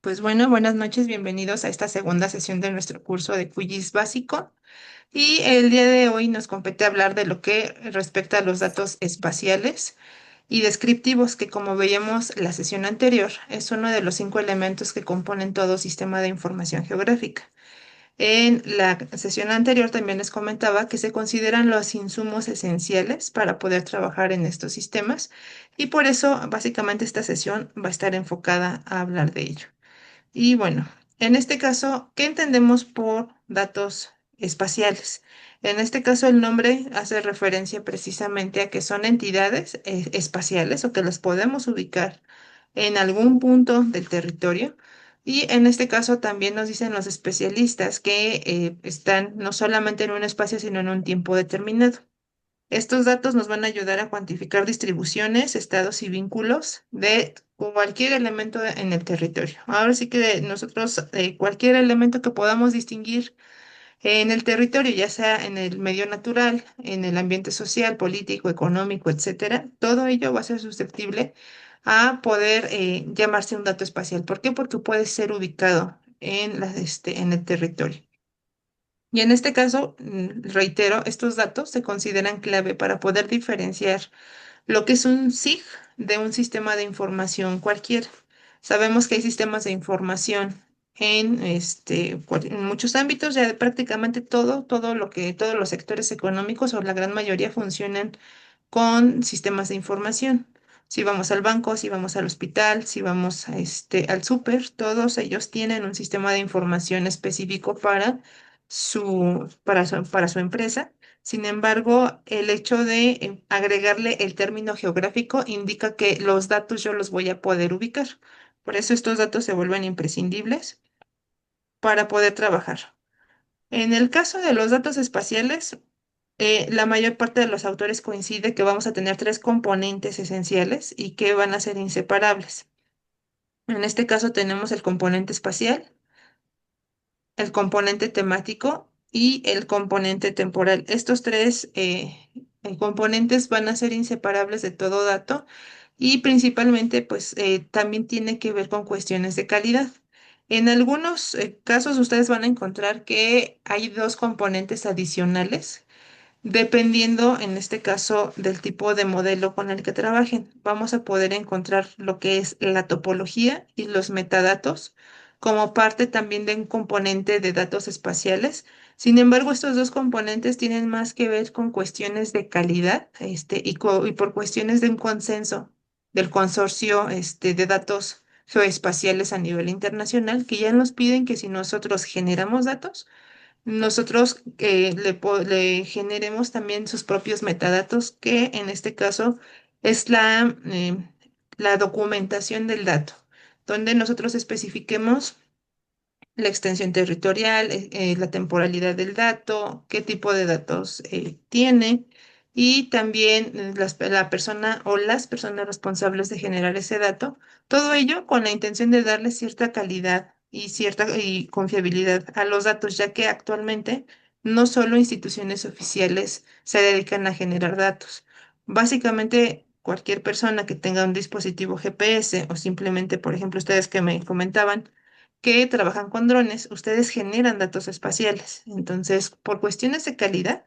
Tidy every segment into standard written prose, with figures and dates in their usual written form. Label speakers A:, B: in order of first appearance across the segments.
A: Pues bueno, buenas noches, bienvenidos a esta segunda sesión de nuestro curso de QGIS básico. Y el día de hoy nos compete hablar de lo que respecta a los datos espaciales y descriptivos, que como veíamos la sesión anterior, es uno de los 5 elementos que componen todo sistema de información geográfica. En la sesión anterior también les comentaba que se consideran los insumos esenciales para poder trabajar en estos sistemas y por eso básicamente esta sesión va a estar enfocada a hablar de ello. Y bueno, en este caso, ¿qué entendemos por datos espaciales? En este caso, el nombre hace referencia precisamente a que son entidades espaciales o que las podemos ubicar en algún punto del territorio. Y en este caso también nos dicen los especialistas que están no solamente en un espacio, sino en un tiempo determinado. Estos datos nos van a ayudar a cuantificar distribuciones, estados y vínculos de cualquier elemento en el territorio. Ahora sí que nosotros, cualquier elemento que podamos distinguir en el territorio, ya sea en el medio natural, en el ambiente social, político, económico, etcétera, todo ello va a ser susceptible a poder llamarse un dato espacial. ¿Por qué? Porque puede ser ubicado en el territorio. Y en este caso, reitero, estos datos se consideran clave para poder diferenciar lo que es un SIG de un sistema de información cualquiera. Sabemos que hay sistemas de información en muchos ámbitos, ya de prácticamente todos los sectores económicos o la gran mayoría funcionan con sistemas de información. Si vamos al banco, si vamos al hospital, si vamos al súper, todos ellos tienen un sistema de información específico para su empresa. Sin embargo, el hecho de agregarle el término geográfico indica que los datos yo los voy a poder ubicar. Por eso estos datos se vuelven imprescindibles para poder trabajar. En el caso de los datos espaciales, la mayor parte de los autores coincide que vamos a tener tres componentes esenciales y que van a ser inseparables. En este caso tenemos el componente espacial, el componente temático y el componente temporal. Estos tres componentes van a ser inseparables de todo dato y principalmente pues también tiene que ver con cuestiones de calidad. En algunos casos ustedes van a encontrar que hay dos componentes adicionales dependiendo, en este caso, del tipo de modelo con el que trabajen. Vamos a poder encontrar lo que es la topología y los metadatos como parte también de un componente de datos espaciales. Sin embargo, estos dos componentes tienen más que ver con cuestiones de calidad, y por cuestiones de un consenso del consorcio, de datos geoespaciales a nivel internacional, que ya nos piden que si nosotros generamos datos, nosotros le generemos también sus propios metadatos, que en este caso es la documentación del dato, donde nosotros especifiquemos la extensión territorial, la temporalidad del dato, qué tipo de datos tiene y también la persona o las personas responsables de generar ese dato. Todo ello con la intención de darle cierta calidad y cierta y confiabilidad a los datos, ya que actualmente no solo instituciones oficiales se dedican a generar datos. Básicamente, cualquier persona que tenga un dispositivo GPS o simplemente, por ejemplo, ustedes que me comentaban, que trabajan con drones, ustedes generan datos espaciales. Entonces, por cuestiones de calidad,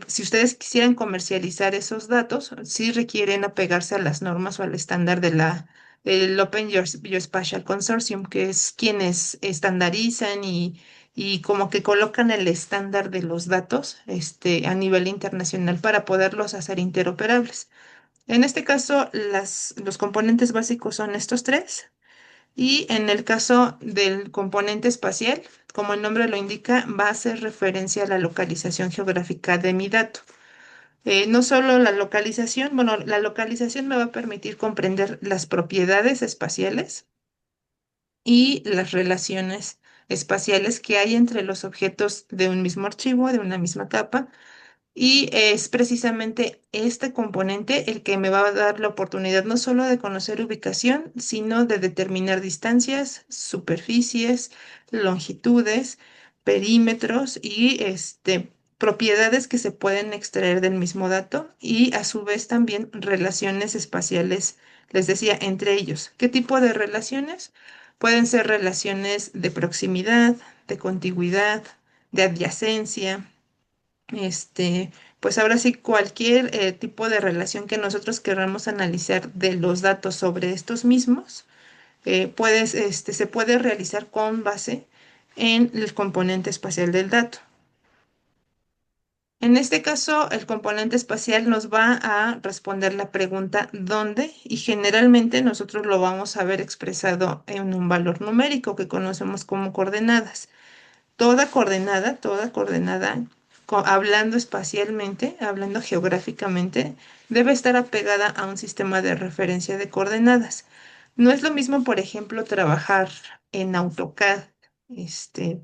A: si ustedes quisieran comercializar esos datos, sí requieren apegarse a las normas o al estándar del Open Geospatial Consortium, que es quienes estandarizan y como que colocan el estándar de los datos a nivel internacional para poderlos hacer interoperables. En este caso, los componentes básicos son estos tres. Y en el caso del componente espacial, como el nombre lo indica, va a hacer referencia a la localización geográfica de mi dato. No solo la localización, bueno, la localización me va a permitir comprender las propiedades espaciales y las relaciones espaciales que hay entre los objetos de un mismo archivo, de una misma capa, y es precisamente este componente el que me va a dar la oportunidad no solo de conocer ubicación, sino de determinar distancias, superficies, longitudes, perímetros y propiedades que se pueden extraer del mismo dato y a su vez también relaciones espaciales, les decía, entre ellos. ¿Qué tipo de relaciones? Pueden ser relaciones de proximidad, de contigüidad, de adyacencia, este, pues ahora sí cualquier tipo de relación que nosotros queramos analizar de los datos sobre estos mismos, se puede realizar con base en el componente espacial del dato. En este caso, el componente espacial nos va a responder la pregunta ¿dónde? Y generalmente nosotros lo vamos a ver expresado en un valor numérico que conocemos como coordenadas. Toda coordenada, hablando espacialmente, hablando geográficamente, debe estar apegada a un sistema de referencia de coordenadas. No es lo mismo, por ejemplo, trabajar en AutoCAD,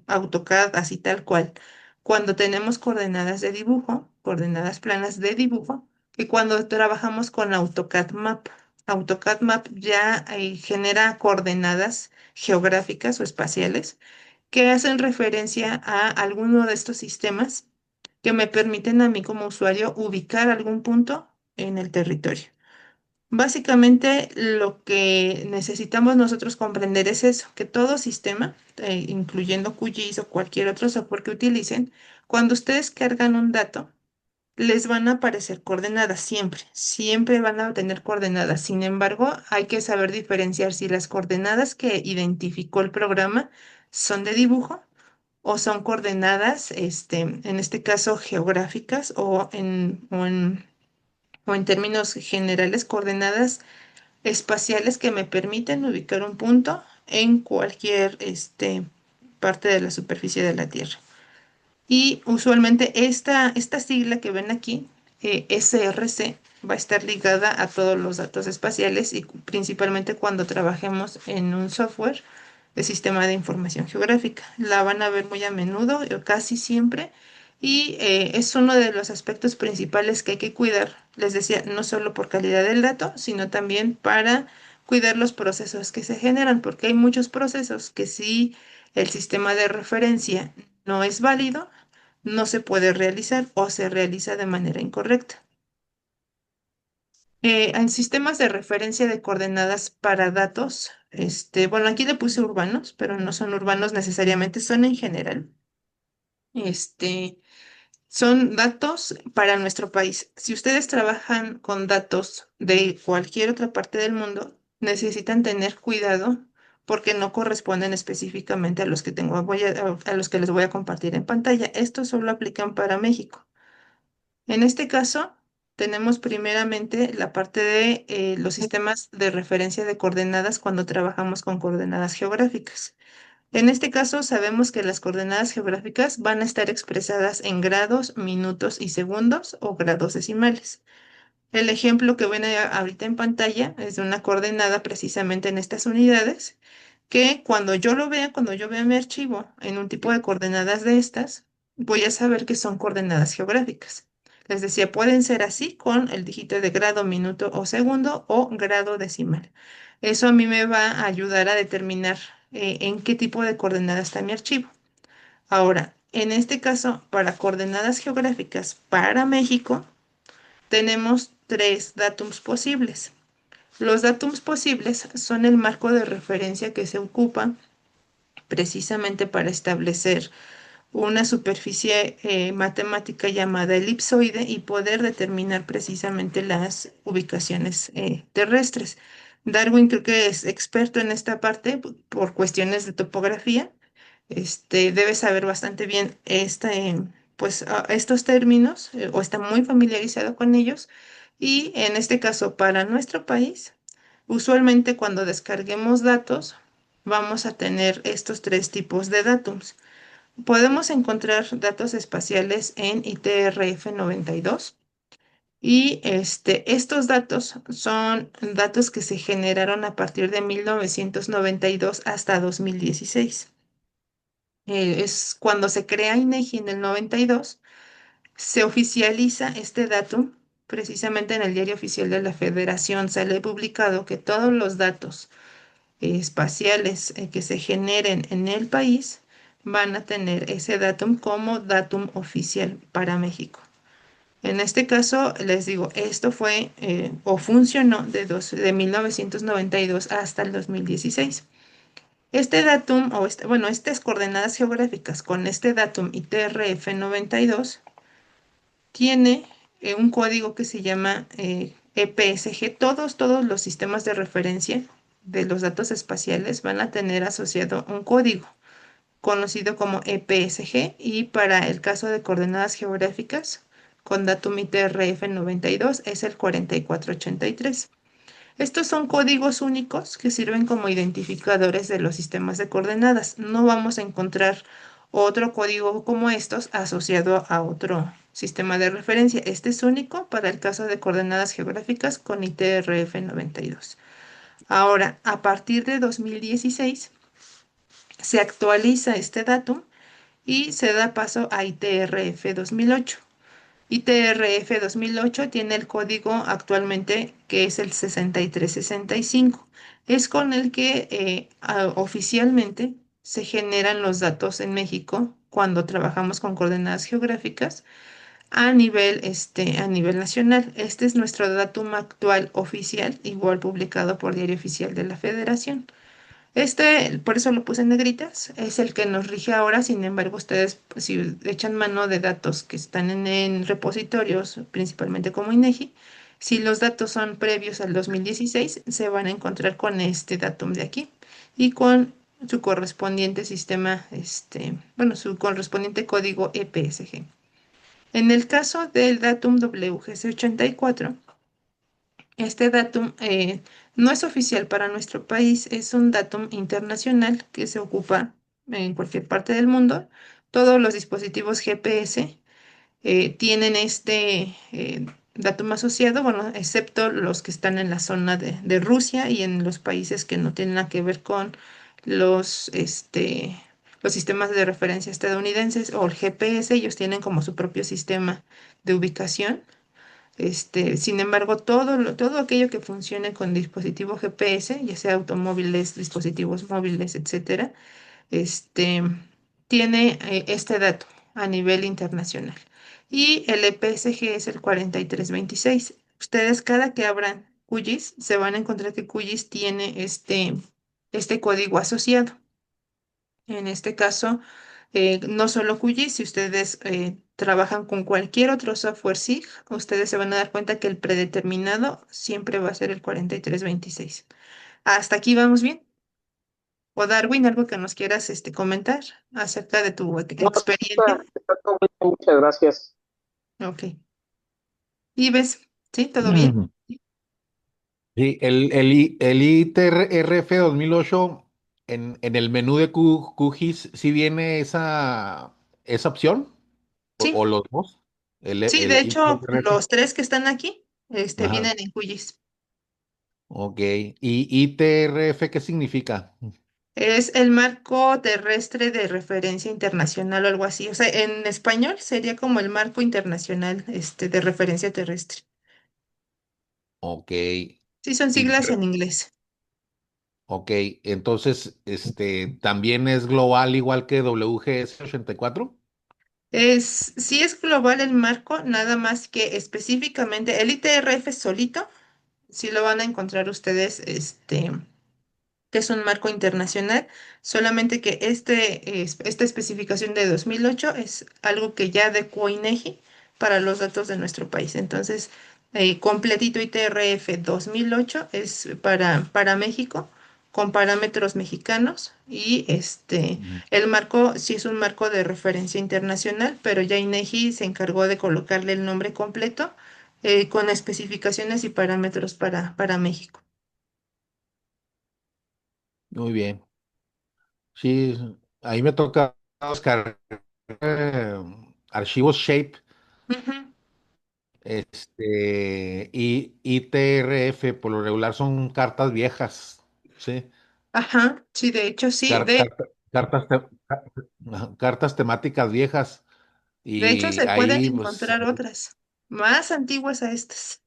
A: AutoCAD así tal cual, cuando tenemos coordenadas de dibujo, coordenadas planas de dibujo, que cuando trabajamos con AutoCAD Map. AutoCAD Map ya genera coordenadas geográficas o espaciales que hacen referencia a alguno de estos sistemas que me permiten a mí como usuario ubicar algún punto en el territorio. Básicamente lo que necesitamos nosotros comprender es eso, que todo sistema, incluyendo QGIS o cualquier otro software que utilicen, cuando ustedes cargan un dato, les van a aparecer coordenadas siempre, siempre van a tener coordenadas. Sin embargo, hay que saber diferenciar si las coordenadas que identificó el programa son de dibujo o son coordenadas, en este caso geográficas o en términos generales, coordenadas espaciales que me permiten ubicar un punto en cualquier, parte de la superficie de la Tierra. Y usualmente esta sigla que ven aquí, SRC, va a estar ligada a todos los datos espaciales y principalmente cuando trabajemos en un software de sistema de información geográfica. La van a ver muy a menudo, casi siempre, y es uno de los aspectos principales que hay que cuidar. Les decía, no solo por calidad del dato, sino también para cuidar los procesos que se generan, porque hay muchos procesos que si el sistema de referencia no es válido, no se puede realizar o se realiza de manera incorrecta. En sistemas de referencia de coordenadas para datos, bueno, aquí le puse urbanos, pero no son urbanos necesariamente, son en general. Este, Son datos para nuestro país. Si ustedes trabajan con datos de cualquier otra parte del mundo, necesitan tener cuidado porque no corresponden específicamente a los que a los que les voy a compartir en pantalla. Estos solo aplican para México. En este caso, tenemos primeramente la parte de los sistemas de referencia de coordenadas cuando trabajamos con coordenadas geográficas. En este caso, sabemos que las coordenadas geográficas van a estar expresadas en grados, minutos y segundos o grados decimales. El ejemplo que ven ahorita en pantalla es de una coordenada precisamente en estas unidades, que cuando yo vea mi archivo en un tipo de coordenadas de estas, voy a saber que son coordenadas geográficas. Les decía, pueden ser así con el dígito de grado, minuto o segundo o grado decimal. Eso a mí me va a ayudar a determinar en qué tipo de coordenada está mi archivo. Ahora, en este caso, para coordenadas geográficas para México, tenemos tres datums posibles. Los datums posibles son el marco de referencia que se ocupa precisamente para establecer una superficie matemática llamada elipsoide y poder determinar precisamente las ubicaciones terrestres. Darwin creo que es experto en esta parte por cuestiones de topografía. Debe saber bastante bien estos términos o está muy familiarizado con ellos. Y en este caso, para nuestro país, usualmente cuando descarguemos datos, vamos a tener estos tres tipos de datums. Podemos encontrar datos espaciales en ITRF 92 y estos datos son datos que se generaron a partir de 1992 hasta 2016. Es cuando se crea INEGI en el 92, se oficializa este dato precisamente en el Diario Oficial de la Federación. Sale publicado que todos los datos espaciales que se generen en el país van a tener ese datum como datum oficial para México. En este caso, les digo, esto fue o funcionó de 1992 hasta el 2016. Este datum, bueno, estas coordenadas geográficas con este datum y TRF92 tiene un código que se llama EPSG. Todos los sistemas de referencia de los datos espaciales van a tener asociado un código conocido como EPSG y para el caso de coordenadas geográficas con datum ITRF92 es el 4483. Estos son códigos únicos que sirven como identificadores de los sistemas de coordenadas. No vamos a encontrar otro código como estos asociado a otro sistema de referencia. Este es único para el caso de coordenadas geográficas con ITRF92. Ahora, a partir de 2016, se actualiza este datum y se da paso a ITRF 2008. ITRF 2008 tiene el código actualmente que es el 6365. Es con el que oficialmente se generan los datos en México cuando trabajamos con coordenadas geográficas a nivel nacional. Este es nuestro datum actual oficial, igual publicado por Diario Oficial de la Federación. Este, por eso lo puse en negritas, es el que nos rige ahora. Sin embargo, ustedes, pues, si echan mano de datos que están en repositorios, principalmente como INEGI, si los datos son previos al 2016, se van a encontrar con este datum de aquí y con su correspondiente sistema, bueno, su correspondiente código EPSG. En el caso del datum WGC84, este datum no es oficial para nuestro país, es un datum internacional que se ocupa en cualquier parte del mundo. Todos los dispositivos GPS tienen este datum asociado, bueno, excepto los que están en la zona de Rusia y en los países que no tienen nada que ver con los, los sistemas de referencia estadounidenses o el GPS. Ellos tienen como su propio sistema de ubicación. Sin embargo, todo aquello que funcione con dispositivo GPS, ya sea automóviles, dispositivos móviles, etcétera, este, tiene este dato a nivel internacional. Y el EPSG es el 4326. Ustedes cada que abran QGIS se van a encontrar que QGIS tiene este código asociado. En este caso, no solo QGIS, si ustedes trabajan con cualquier otro software SIG, ustedes se van a dar cuenta que el predeterminado siempre va a ser el 4326. ¿Hasta aquí vamos bien? O Darwin, algo que nos quieras comentar acerca de tu
B: No,
A: experiencia.
B: está todo bien, muchas gracias.
A: Ok. ¿Y ves? ¿Sí? ¿Todo bien?
C: Ujú. Sí, el ITRF 2008 en el menú de QGIS sí viene esa opción o
A: Sí,
C: los dos.
A: sí, de
C: El
A: hecho,
C: ITRF.
A: los tres que están aquí,
C: Ajá.
A: vienen en QGIS.
C: Ok. ¿Y ITRF qué significa?
A: Es el marco terrestre de referencia internacional o algo así. O sea, en español sería como el marco internacional, de referencia terrestre.
C: Ok.
A: Sí, son
C: Y-
A: siglas en inglés.
C: ok. Entonces, también es global igual que WGS 84.
A: Sí es global el marco, nada más que específicamente el ITRF solito, sí lo van a encontrar ustedes, que es un marco internacional, solamente que esta especificación de 2008 es algo que ya adecuó INEGI para los datos de nuestro país. Entonces, completito ITRF 2008 es para México, con parámetros mexicanos y
C: Ujú.
A: el marco sí es un marco de referencia internacional, pero ya INEGI se encargó de colocarle el nombre completo con especificaciones y parámetros para México.
C: Muy bien. Sí, ahí me toca buscar eh, archivos Shape,
A: Ujú.
C: y ITRF, por lo regular son cartas viejas, ¿sí?
A: Ajá, sí, de hecho sí.
C: Cartas, ajá, cartas temáticas viejas,
A: De hecho,
C: y
A: se pueden
C: ahí, pues,
A: encontrar otras más antiguas a estas.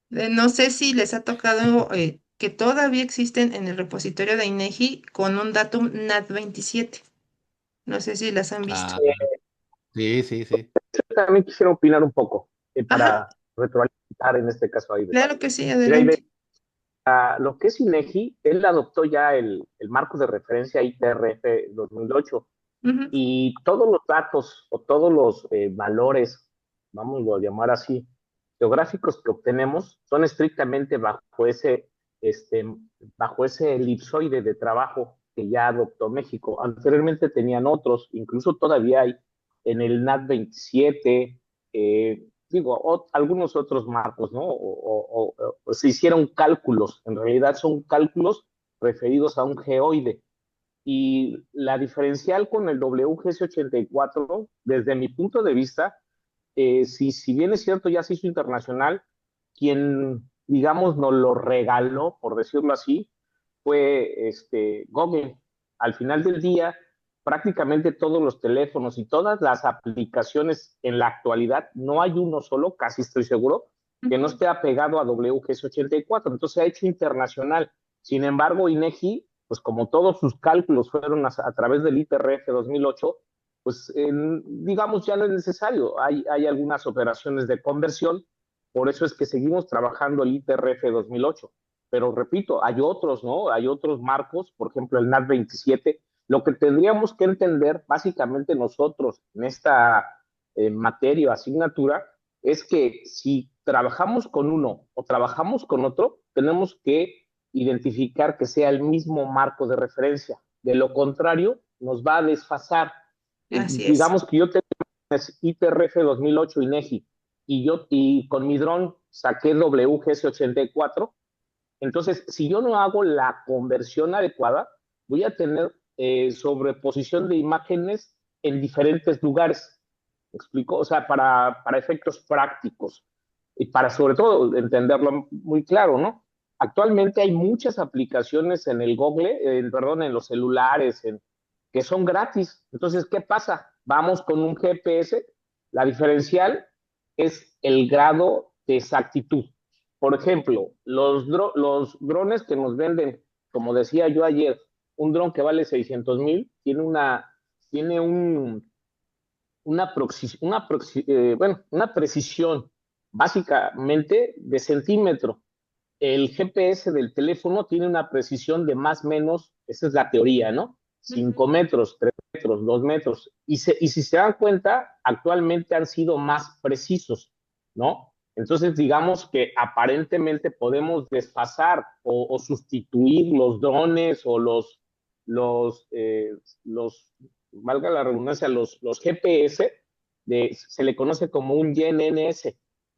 A: No sé si les ha tocado que todavía existen en el repositorio de INEGI con un datum NAT 27. No sé si las han visto.
C: ah, sí, sí, sí.
B: También quisiera opinar un poco
A: Ajá,
B: para retroalimentar en este caso a Ives.
A: claro que sí,
B: Mira, Ives,
A: adelante.
B: lo que es INEGI, él adoptó ya el marco de referencia ITRF 2008
A: Ujú,
B: y todos los datos o todos los valores, vamos a llamar así, geográficos que obtenemos son estrictamente este, bajo ese elipsoide de trabajo que ya adoptó México. Anteriormente tenían otros, incluso todavía hay en el NAT 27, algunos otros marcos, ¿no? O se hicieron cálculos, en realidad son cálculos referidos a un geoide. Y la diferencial con el WGS84, desde mi punto de vista, si bien es cierto, ya se hizo internacional, quien, digamos, nos lo regaló, por decirlo así, fue Google. Al final del día, prácticamente todos los teléfonos y todas las aplicaciones en la actualidad, no hay uno solo, casi estoy seguro, que no
A: ujú.
B: esté apegado a WGS84. Entonces se ha hecho internacional. Sin embargo, INEGI, pues como todos sus cálculos fueron a través del ITRF 2008, pues digamos ya no es necesario. Hay algunas operaciones de conversión, por eso es que seguimos trabajando el ITRF 2008. Pero repito, hay otros, ¿no? Hay otros marcos, por ejemplo, el NAT 27. Lo que tendríamos que entender, básicamente nosotros, en esta materia o asignatura, es que si trabajamos con uno o trabajamos con otro, tenemos que identificar que sea el mismo marco de referencia. De lo contrario, nos va a desfasar.
A: Así es.
B: Digamos que yo tengo ITRF 2008 INEGI y con mi dron saqué WGS84. Entonces, si yo no hago la conversión adecuada, voy a tener sobreposición de imágenes en diferentes lugares. ¿Me explico? O sea, para efectos prácticos y para sobre todo entenderlo muy claro, ¿no? Actualmente hay muchas aplicaciones en el Google, perdón, en los celulares, que son gratis. Entonces, ¿qué pasa? Vamos con un GPS, la diferencial es el grado de exactitud. Por ejemplo, los drones que nos venden, como decía yo ayer, un dron que vale 600,000 tiene una precisión básicamente de centímetro. El GPS del teléfono tiene una precisión de más o menos, esa es la teoría, ¿no?
A: Ujú.
B: 5 metros, 3 metros, 2 metros. Y si se dan cuenta, actualmente han sido más precisos, ¿no? Entonces, digamos que aparentemente podemos desfasar o sustituir los drones o los, valga la redundancia, los GPS, se le conoce como un GNSS.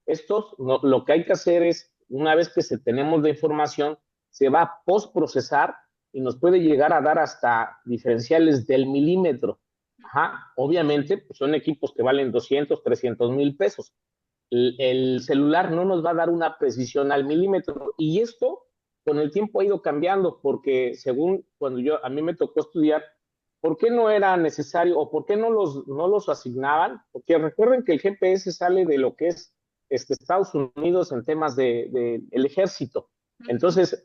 B: Estos, lo que hay que hacer es, una vez que tenemos la información, se va a postprocesar y nos puede llegar a dar hasta diferenciales del milímetro. Ajá. Obviamente, pues son equipos que valen 200, 300,000 pesos. El celular no nos va a dar una precisión al milímetro. Y esto con el tiempo ha ido cambiando, porque según cuando a mí me tocó estudiar, ¿por qué no era necesario o por qué no los asignaban? Porque recuerden que el GPS sale de lo que es Estados Unidos en temas el ejército.
A: Ujú.
B: Entonces,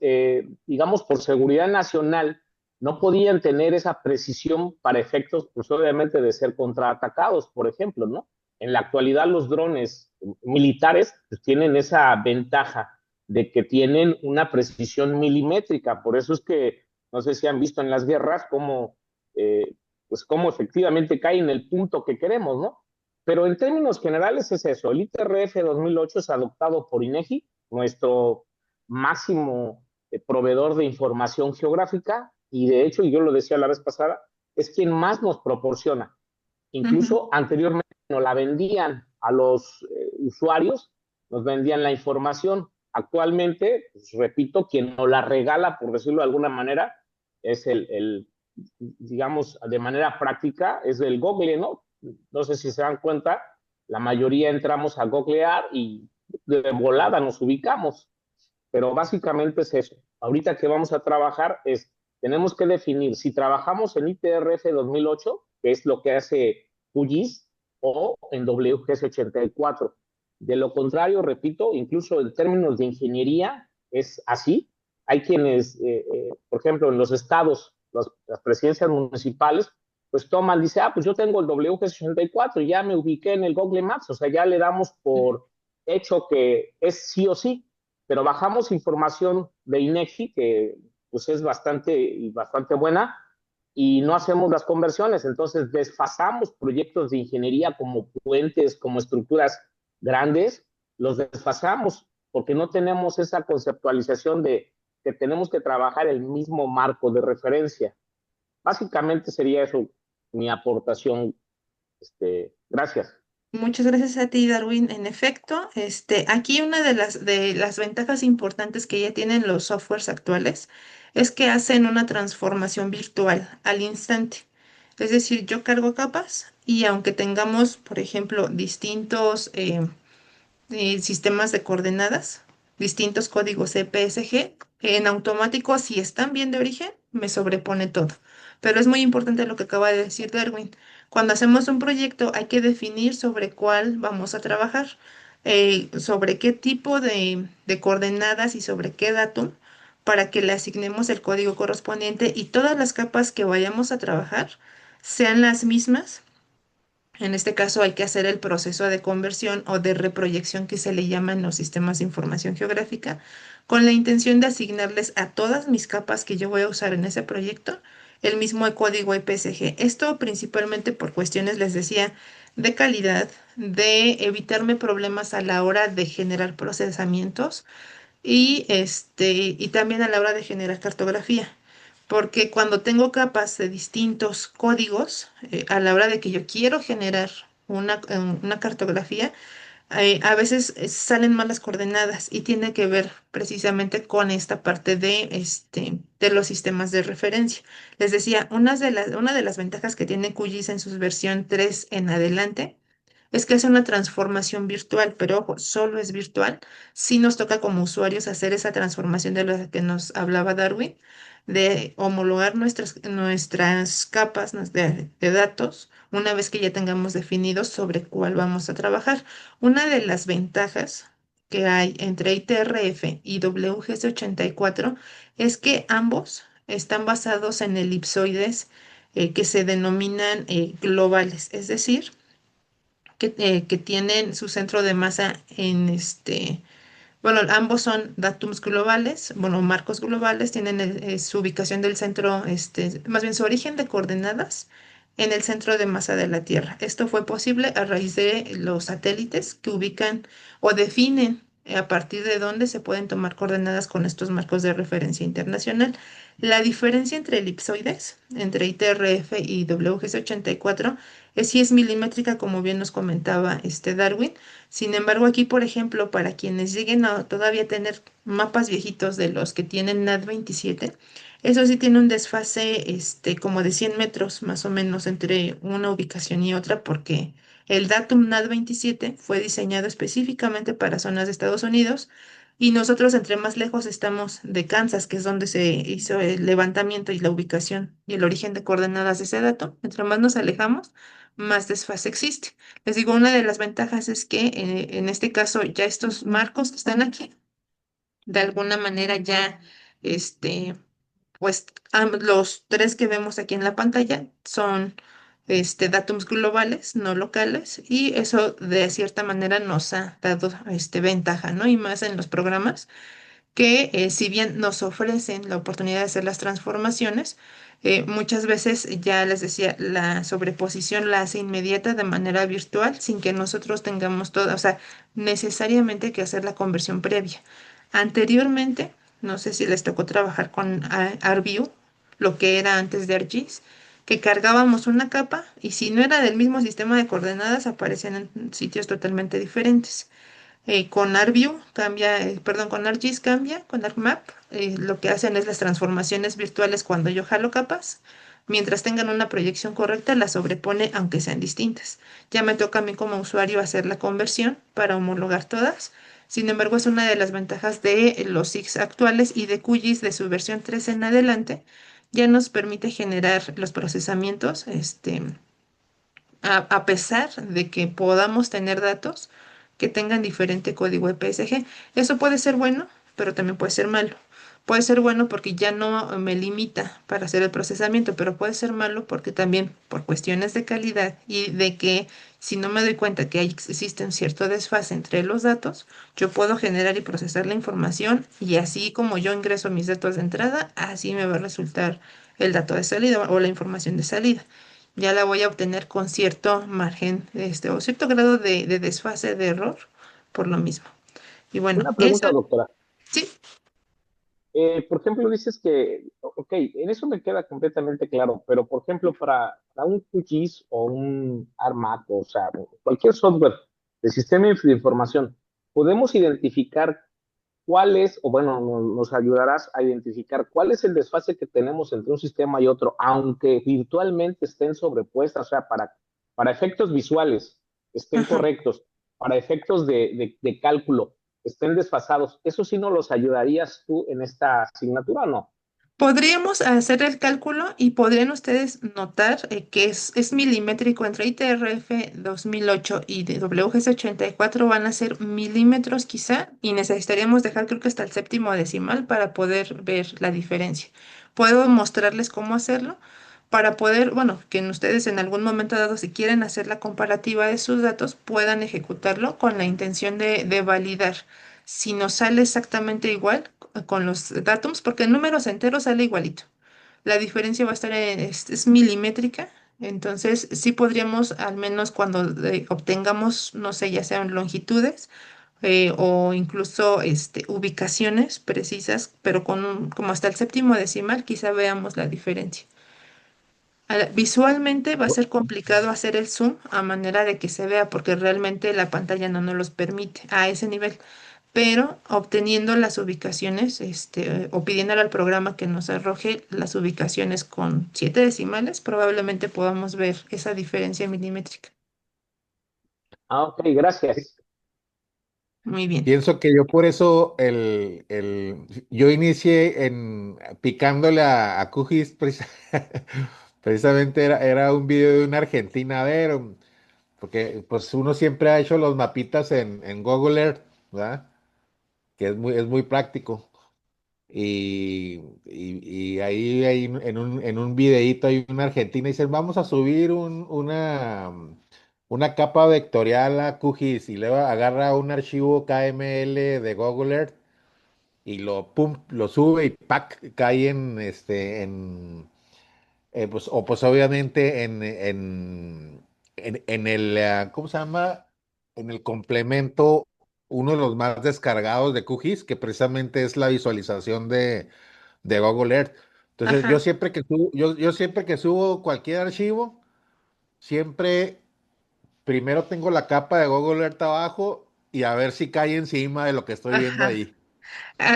B: digamos, por seguridad nacional, no podían tener esa precisión para efectos, pues obviamente, de ser contraatacados, por ejemplo, ¿no? En la actualidad los drones militares pues, tienen esa ventaja de que tienen una precisión milimétrica. Por eso es que, no sé si han visto en las guerras eh, pues cómo efectivamente cae en el punto que queremos, ¿no? Pero en términos generales es eso. El ITRF 2008 es adoptado por INEGI, nuestro máximo proveedor de información geográfica, y de hecho, y yo lo decía la vez pasada, es quien más nos proporciona.
A: Ujú.
B: Incluso anteriormente nos la vendían a los usuarios, nos vendían la información. Actualmente, pues, repito, quien nos la regala, por decirlo de alguna manera, es digamos, de manera práctica, es el Google, ¿no? No sé si se dan cuenta, la mayoría entramos a googlear y de volada nos ubicamos, pero básicamente es eso. Ahorita que vamos a trabajar tenemos que definir si trabajamos en ITRF 2008, que es lo que hace QGIS, o en WGS 84. De lo contrario, repito, incluso en términos de ingeniería es así. Hay quienes, por ejemplo, en los estados, las presidencias municipales, pues toman, dice, pues yo tengo el WGS 84 y ya me ubiqué en el Google Maps, o sea, ya le damos por hecho que es sí o sí, pero bajamos información de INEGI, que pues es bastante buena, y no hacemos las conversiones. Entonces desfasamos proyectos de ingeniería como puentes, como estructuras grandes, los desfasamos porque no tenemos esa conceptualización de que tenemos que trabajar el mismo marco de referencia. Básicamente sería eso mi aportación. Gracias.
A: Muchas gracias a ti, Darwin. En efecto, aquí una de las ventajas importantes que ya tienen los softwares actuales es que hacen una transformación virtual al instante. Es decir, yo cargo capas y aunque tengamos, por ejemplo, distintos sistemas de coordenadas, distintos códigos EPSG, en automático, si están bien de origen, me sobrepone todo. Pero es muy importante lo que acaba de decir Darwin. Cuando hacemos un proyecto hay que definir sobre cuál vamos a trabajar, sobre qué tipo de coordenadas y sobre qué datum para que le asignemos el código correspondiente y todas las capas que vayamos a trabajar sean las mismas. En este caso hay que hacer el proceso de conversión o de reproyección que se le llama en los sistemas de información geográfica, con la intención de asignarles a todas mis capas que yo voy a usar en ese proyecto el mismo código EPSG. Esto principalmente por cuestiones, les decía, de calidad, de evitarme problemas a la hora de generar procesamientos y también a la hora de generar cartografía. Porque cuando tengo capas de distintos códigos, a la hora de que yo quiero generar una cartografía, a veces salen malas coordenadas y tiene que ver precisamente con esta parte de los sistemas de referencia. Les decía, una de las ventajas que tiene QGIS en su versión 3 en adelante es que es una transformación virtual, pero ojo, solo es virtual. Sí nos toca como usuarios hacer esa transformación de la que nos hablaba Darwin, de homologar nuestras capas de datos una vez que ya tengamos definidos sobre cuál vamos a trabajar. Una de las ventajas que hay entre ITRF y WGS84 es que ambos están basados en elipsoides que se denominan globales, es decir, que tienen su centro de masa bueno, ambos son datums globales, bueno, marcos globales, tienen su ubicación del centro, más bien su origen de coordenadas en el centro de masa de la Tierra. Esto fue posible a raíz de los satélites que ubican o definen a partir de dónde se pueden tomar coordenadas con estos marcos de referencia internacional. La diferencia entre elipsoides, entre ITRF y WGS84, sí es milimétrica, como bien nos comentaba Darwin. Sin embargo, aquí, por ejemplo, para quienes lleguen a todavía tener mapas viejitos de los que tienen NAT 27, eso sí tiene un desfase como de 100 metros más o menos entre una ubicación y otra, porque el datum NAT 27 fue diseñado específicamente para zonas de Estados Unidos y nosotros entre más lejos estamos de Kansas, que es donde se hizo el levantamiento y la ubicación y el origen de coordenadas de ese dato, entre más nos alejamos, más desfase existe. Les digo, una de las ventajas es que en este caso ya estos marcos que están aquí, de alguna manera ya, este, pues los tres que vemos aquí en la pantalla son datums globales, no locales, y eso de cierta manera nos ha dado ventaja, ¿no? Y más en los programas que si bien nos ofrecen la oportunidad de hacer las transformaciones, muchas veces, ya les decía, la sobreposición la hace inmediata de manera virtual sin que nosotros tengamos todo, o sea, necesariamente que hacer la conversión previa. Anteriormente, no sé si les tocó trabajar con ArcView, lo que era antes de ArcGIS, que cargábamos una capa y si no era del mismo sistema de coordenadas, aparecían en sitios totalmente diferentes. Con ArcView cambia, perdón, con ArcGIS cambia, con ArcMap, lo que hacen es las transformaciones virtuales cuando yo jalo capas, mientras tengan una proyección correcta, la sobrepone aunque sean distintas. Ya me toca a mí como usuario hacer la conversión para homologar todas. Sin embargo, es una de las ventajas de los SIGs actuales y de QGIS de su versión 3 en adelante. Ya nos permite generar los procesamientos, a pesar de que podamos tener datos que tengan diferente código EPSG. Eso puede ser bueno, pero también puede ser malo, Puede ser bueno porque ya no me limita para hacer el procesamiento, pero puede ser malo porque también por cuestiones de calidad y de que si no me doy cuenta que existe un cierto desfase entre los datos, yo puedo generar y procesar la información y así como yo ingreso mis datos de entrada, así me va a resultar el dato de salida o la información de salida. Ya la voy a obtener con cierto margen, o cierto grado de desfase de error por lo mismo. Y bueno,
B: Una
A: eso
B: pregunta, doctora.
A: sí.
B: Por ejemplo, dices que, ok, en eso me queda completamente claro, pero por ejemplo, para un QGIS o un ARMAC, o sea, cualquier software de sistema de información, podemos identificar cuál es, o bueno, nos ayudarás a identificar cuál es el desfase que tenemos entre un sistema y otro, aunque virtualmente estén sobrepuestas, o sea, para efectos visuales estén
A: Ajá.
B: correctos, para efectos de cálculo estén desfasados. ¿Eso sí nos los ayudarías tú en esta asignatura o no?
A: Podríamos hacer el cálculo y podrían ustedes notar que es milimétrico entre ITRF 2008 y de WGS 84 van a ser milímetros quizá y necesitaríamos dejar creo que hasta el séptimo decimal para poder ver la diferencia. Puedo mostrarles cómo hacerlo para poder, bueno, que ustedes en algún momento dado si quieren hacer la comparativa de sus datos puedan ejecutarlo con la intención de validar si nos sale exactamente igual con los datums, porque en números enteros sale igualito. La diferencia va a estar es milimétrica, entonces sí podríamos, al menos cuando obtengamos, no sé, ya sean longitudes o incluso ubicaciones precisas, pero como hasta el séptimo decimal, quizá veamos la diferencia. Visualmente va a ser complicado hacer el zoom a manera de que se vea porque realmente la pantalla no nos los permite a ese nivel, pero obteniendo las ubicaciones, o pidiéndole al programa que nos arroje las ubicaciones con 7 decimales, probablemente podamos ver esa diferencia milimétrica.
B: Ah, ok, gracias.
A: Muy bien.
C: Pienso que yo por eso yo inicié picándole a QGIS, precisamente era un video de una argentina, a ver, porque pues uno siempre ha hecho los mapitas en Google Earth, ¿verdad? Que es muy práctico. Y ahí en un videíto hay una argentina y dicen, vamos a subir una capa vectorial a QGIS y luego agarra un archivo KML de Google Earth y lo sube y ¡pac! Cae pues obviamente en el, ¿cómo se llama? En el complemento, uno de los más descargados de QGIS, que precisamente es la visualización de Google Earth. Entonces, yo
A: Ajá.
C: siempre que subo, yo siempre que subo cualquier archivo, siempre primero tengo la capa de Google Earth abajo y a ver si cae encima de lo que estoy viendo
A: Ajá.
C: ahí.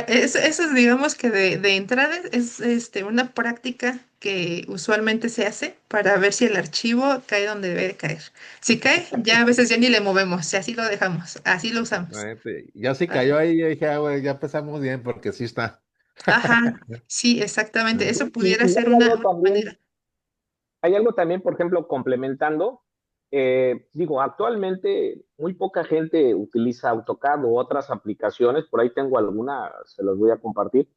A: Eso es, digamos que de entrada es una práctica que usualmente se hace para ver si el archivo cae donde debe de caer. Si cae, ya a veces ya ni le movemos, si así lo dejamos, así lo usamos.
C: Ya si
A: Ah,
C: cayó ahí, yo dije, güey, ya empezamos bien porque sí está.
A: ajá, sí, exactamente. Eso pudiera
B: Y
A: ser
B: hay algo
A: una
B: también,
A: manera.
B: por ejemplo, complementando, digo, actualmente muy poca gente utiliza AutoCAD o otras aplicaciones, por ahí tengo alguna, se las voy a compartir,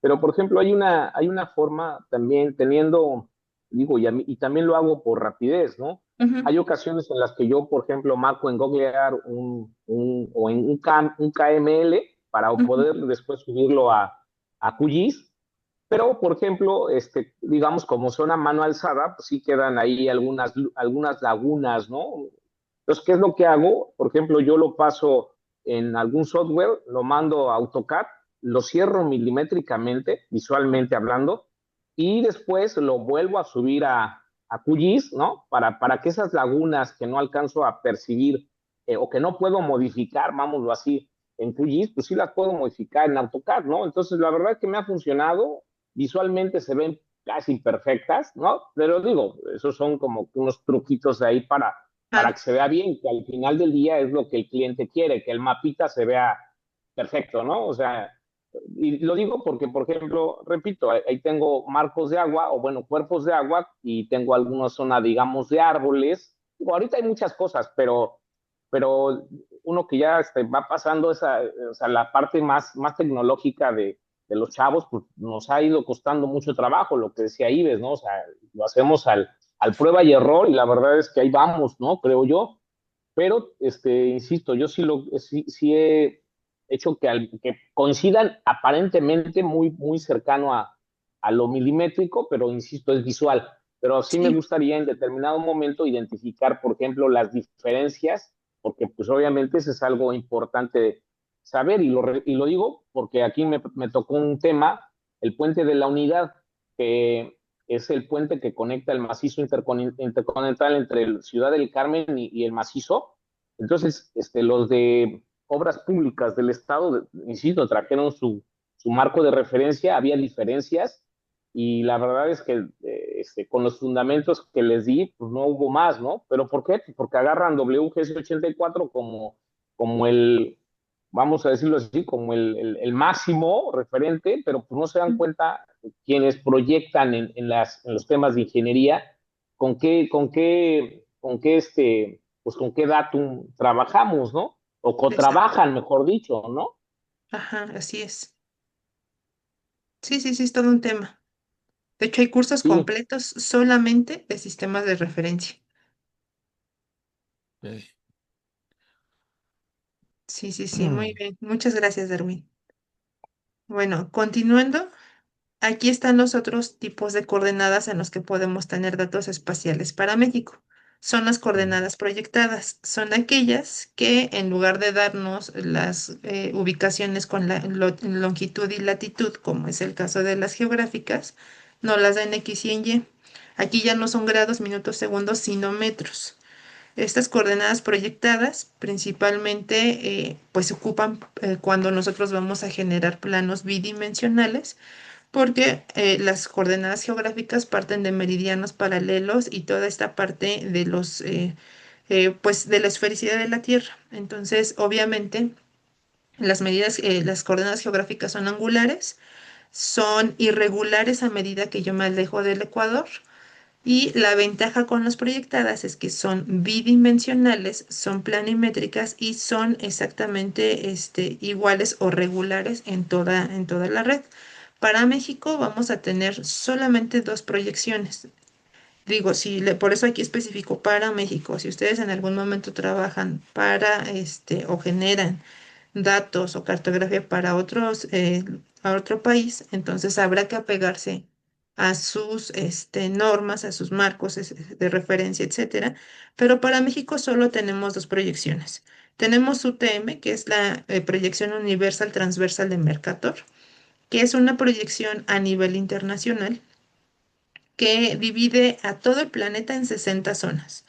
B: pero por ejemplo hay una forma también teniendo, digo, y también lo hago por rapidez, ¿no?
A: Ujú,
B: Hay ocasiones en las que yo, por ejemplo, marco en Google Earth o en un KML para
A: ujú,
B: poder después subirlo a QGIS. Pero, por ejemplo, digamos, como son a mano alzada, pues sí quedan ahí algunas lagunas, ¿no? Entonces, ¿qué es lo que hago? Por ejemplo, yo lo paso en algún software, lo mando a AutoCAD, lo cierro milimétricamente, visualmente hablando, y después lo vuelvo a subir a QGIS, ¿no? Para que esas lagunas que no alcanzo a percibir o que no puedo modificar, vámoslo así, en QGIS, pues sí las puedo modificar en AutoCAD, ¿no? Entonces, la verdad es que me ha funcionado, visualmente se ven casi perfectas, ¿no? Pero digo, esos son como unos truquitos ahí para
A: claro.
B: que se vea bien, que al final del día es lo que el cliente quiere, que el mapita se vea perfecto, ¿no? O sea, y lo digo porque, por ejemplo, repito, ahí tengo marcos de agua o, bueno, cuerpos de agua y tengo alguna zona, digamos, de árboles. Digo, ahorita hay muchas cosas, pero uno que ya va pasando esa, o sea, la parte más tecnológica de los chavos, pues nos ha ido costando mucho trabajo, lo que decía Ives, ¿no? O sea, lo hacemos al prueba y error y la verdad es que ahí vamos, ¿no? Creo yo. Pero, insisto, yo sí he hecho que coincidan aparentemente muy cercano a lo milimétrico, pero insisto, es visual. Pero sí me
A: Sí,
B: gustaría en determinado momento identificar, por ejemplo, las diferencias, porque pues obviamente eso es algo importante saber, y lo digo porque aquí me tocó un tema, el puente de la unidad, que es el puente que conecta el macizo intercontinental entre el Ciudad del Carmen y el macizo. Entonces, los de obras públicas del Estado, insisto, trajeron su marco de referencia, había diferencias y la verdad es que con los fundamentos que les di, pues no hubo más, ¿no? ¿Pero por qué? Porque agarran WGS 84 como vamos a decirlo así, como el máximo referente, pero pues no se dan cuenta quienes proyectan en los temas de ingeniería pues con qué datum trabajamos, ¿no? O
A: exacto.
B: co-trabajan, mejor dicho, ¿no?
A: Ajá, así es. Sí, sí, sí, es todo un tema. De hecho, hay cursos
B: Sí,
A: completos solamente de sistemas de referencia.
C: Sí.
A: Sí, sí, sí, muy bien. Muchas gracias, Darwin. Bueno, continuando, aquí están los otros tipos de coordenadas en los que podemos tener datos espaciales para México. Son las coordenadas proyectadas. Son aquellas que en lugar de darnos las ubicaciones con la longitud y latitud, como es el caso de las geográficas, nos las da en X y en Y. Aquí ya no son grados, minutos, segundos, sino metros. Estas coordenadas proyectadas principalmente pues se ocupan cuando nosotros vamos a generar planos bidimensionales porque las coordenadas geográficas parten de meridianos paralelos y toda esta parte de los pues de la esfericidad de la Tierra. Entonces, obviamente, las coordenadas geográficas son angulares, son irregulares a medida que yo me alejo del ecuador y la ventaja con las proyectadas es que son bidimensionales, son planimétricas y son exactamente iguales o regulares en toda la red. Para México vamos a tener solamente dos proyecciones. Digo, por eso aquí específico para México. Si ustedes en algún momento trabajan para o generan datos o cartografía para a otro país, entonces habrá que apegarse a sus normas, a sus marcos de referencia, etcétera. Pero para México solo tenemos dos proyecciones. Tenemos UTM, que es la proyección universal transversal de Mercator, que es una proyección a nivel internacional que divide a todo el planeta en 60 zonas.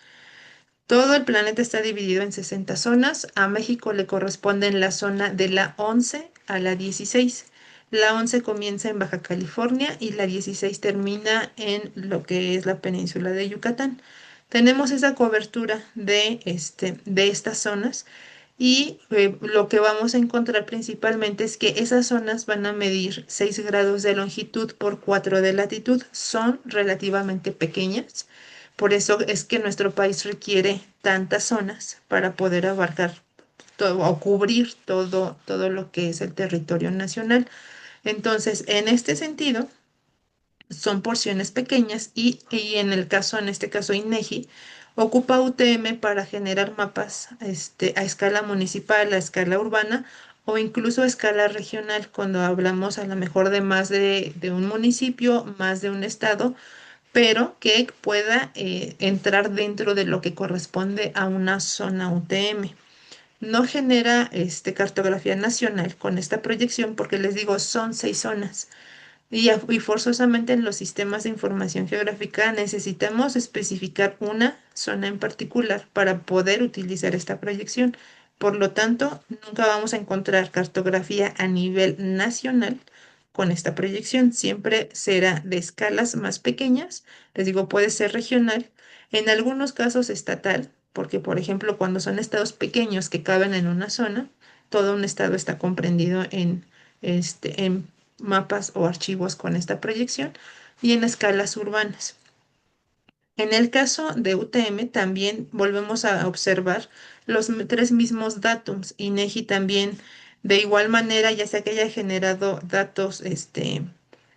A: Todo el planeta está dividido en 60 zonas. A México le corresponde la zona de la 11 a la 16. La 11 comienza en Baja California y la 16 termina en lo que es la península de Yucatán. Tenemos esa cobertura de estas zonas y lo que vamos a encontrar principalmente es que esas zonas van a medir 6 grados de longitud por 4 de latitud. Son relativamente pequeñas. Por eso es que nuestro país requiere tantas zonas para poder abarcar todo o cubrir todo lo que es el territorio nacional. Entonces, en este sentido, son porciones pequeñas y en este caso, INEGI ocupa UTM para generar mapas a escala municipal, a escala urbana o incluso a escala regional, cuando hablamos a lo mejor de más de un municipio, más de un estado pero que pueda entrar dentro de lo que corresponde a una zona UTM. No genera cartografía nacional con esta proyección porque les digo, son 6 zonas. Y forzosamente en los sistemas de información geográfica necesitamos especificar una zona en particular para poder utilizar esta proyección. Por lo tanto, nunca vamos a encontrar cartografía a nivel nacional con esta proyección. Siempre será de escalas más pequeñas. Les digo, puede ser regional, en algunos casos estatal, porque por ejemplo, cuando son estados pequeños que caben en una zona, todo un estado está comprendido en mapas o archivos con esta proyección y en escalas urbanas. En el caso de UTM también volvemos a observar los tres mismos datums. INEGI también De igual manera, ya sea que haya generado datos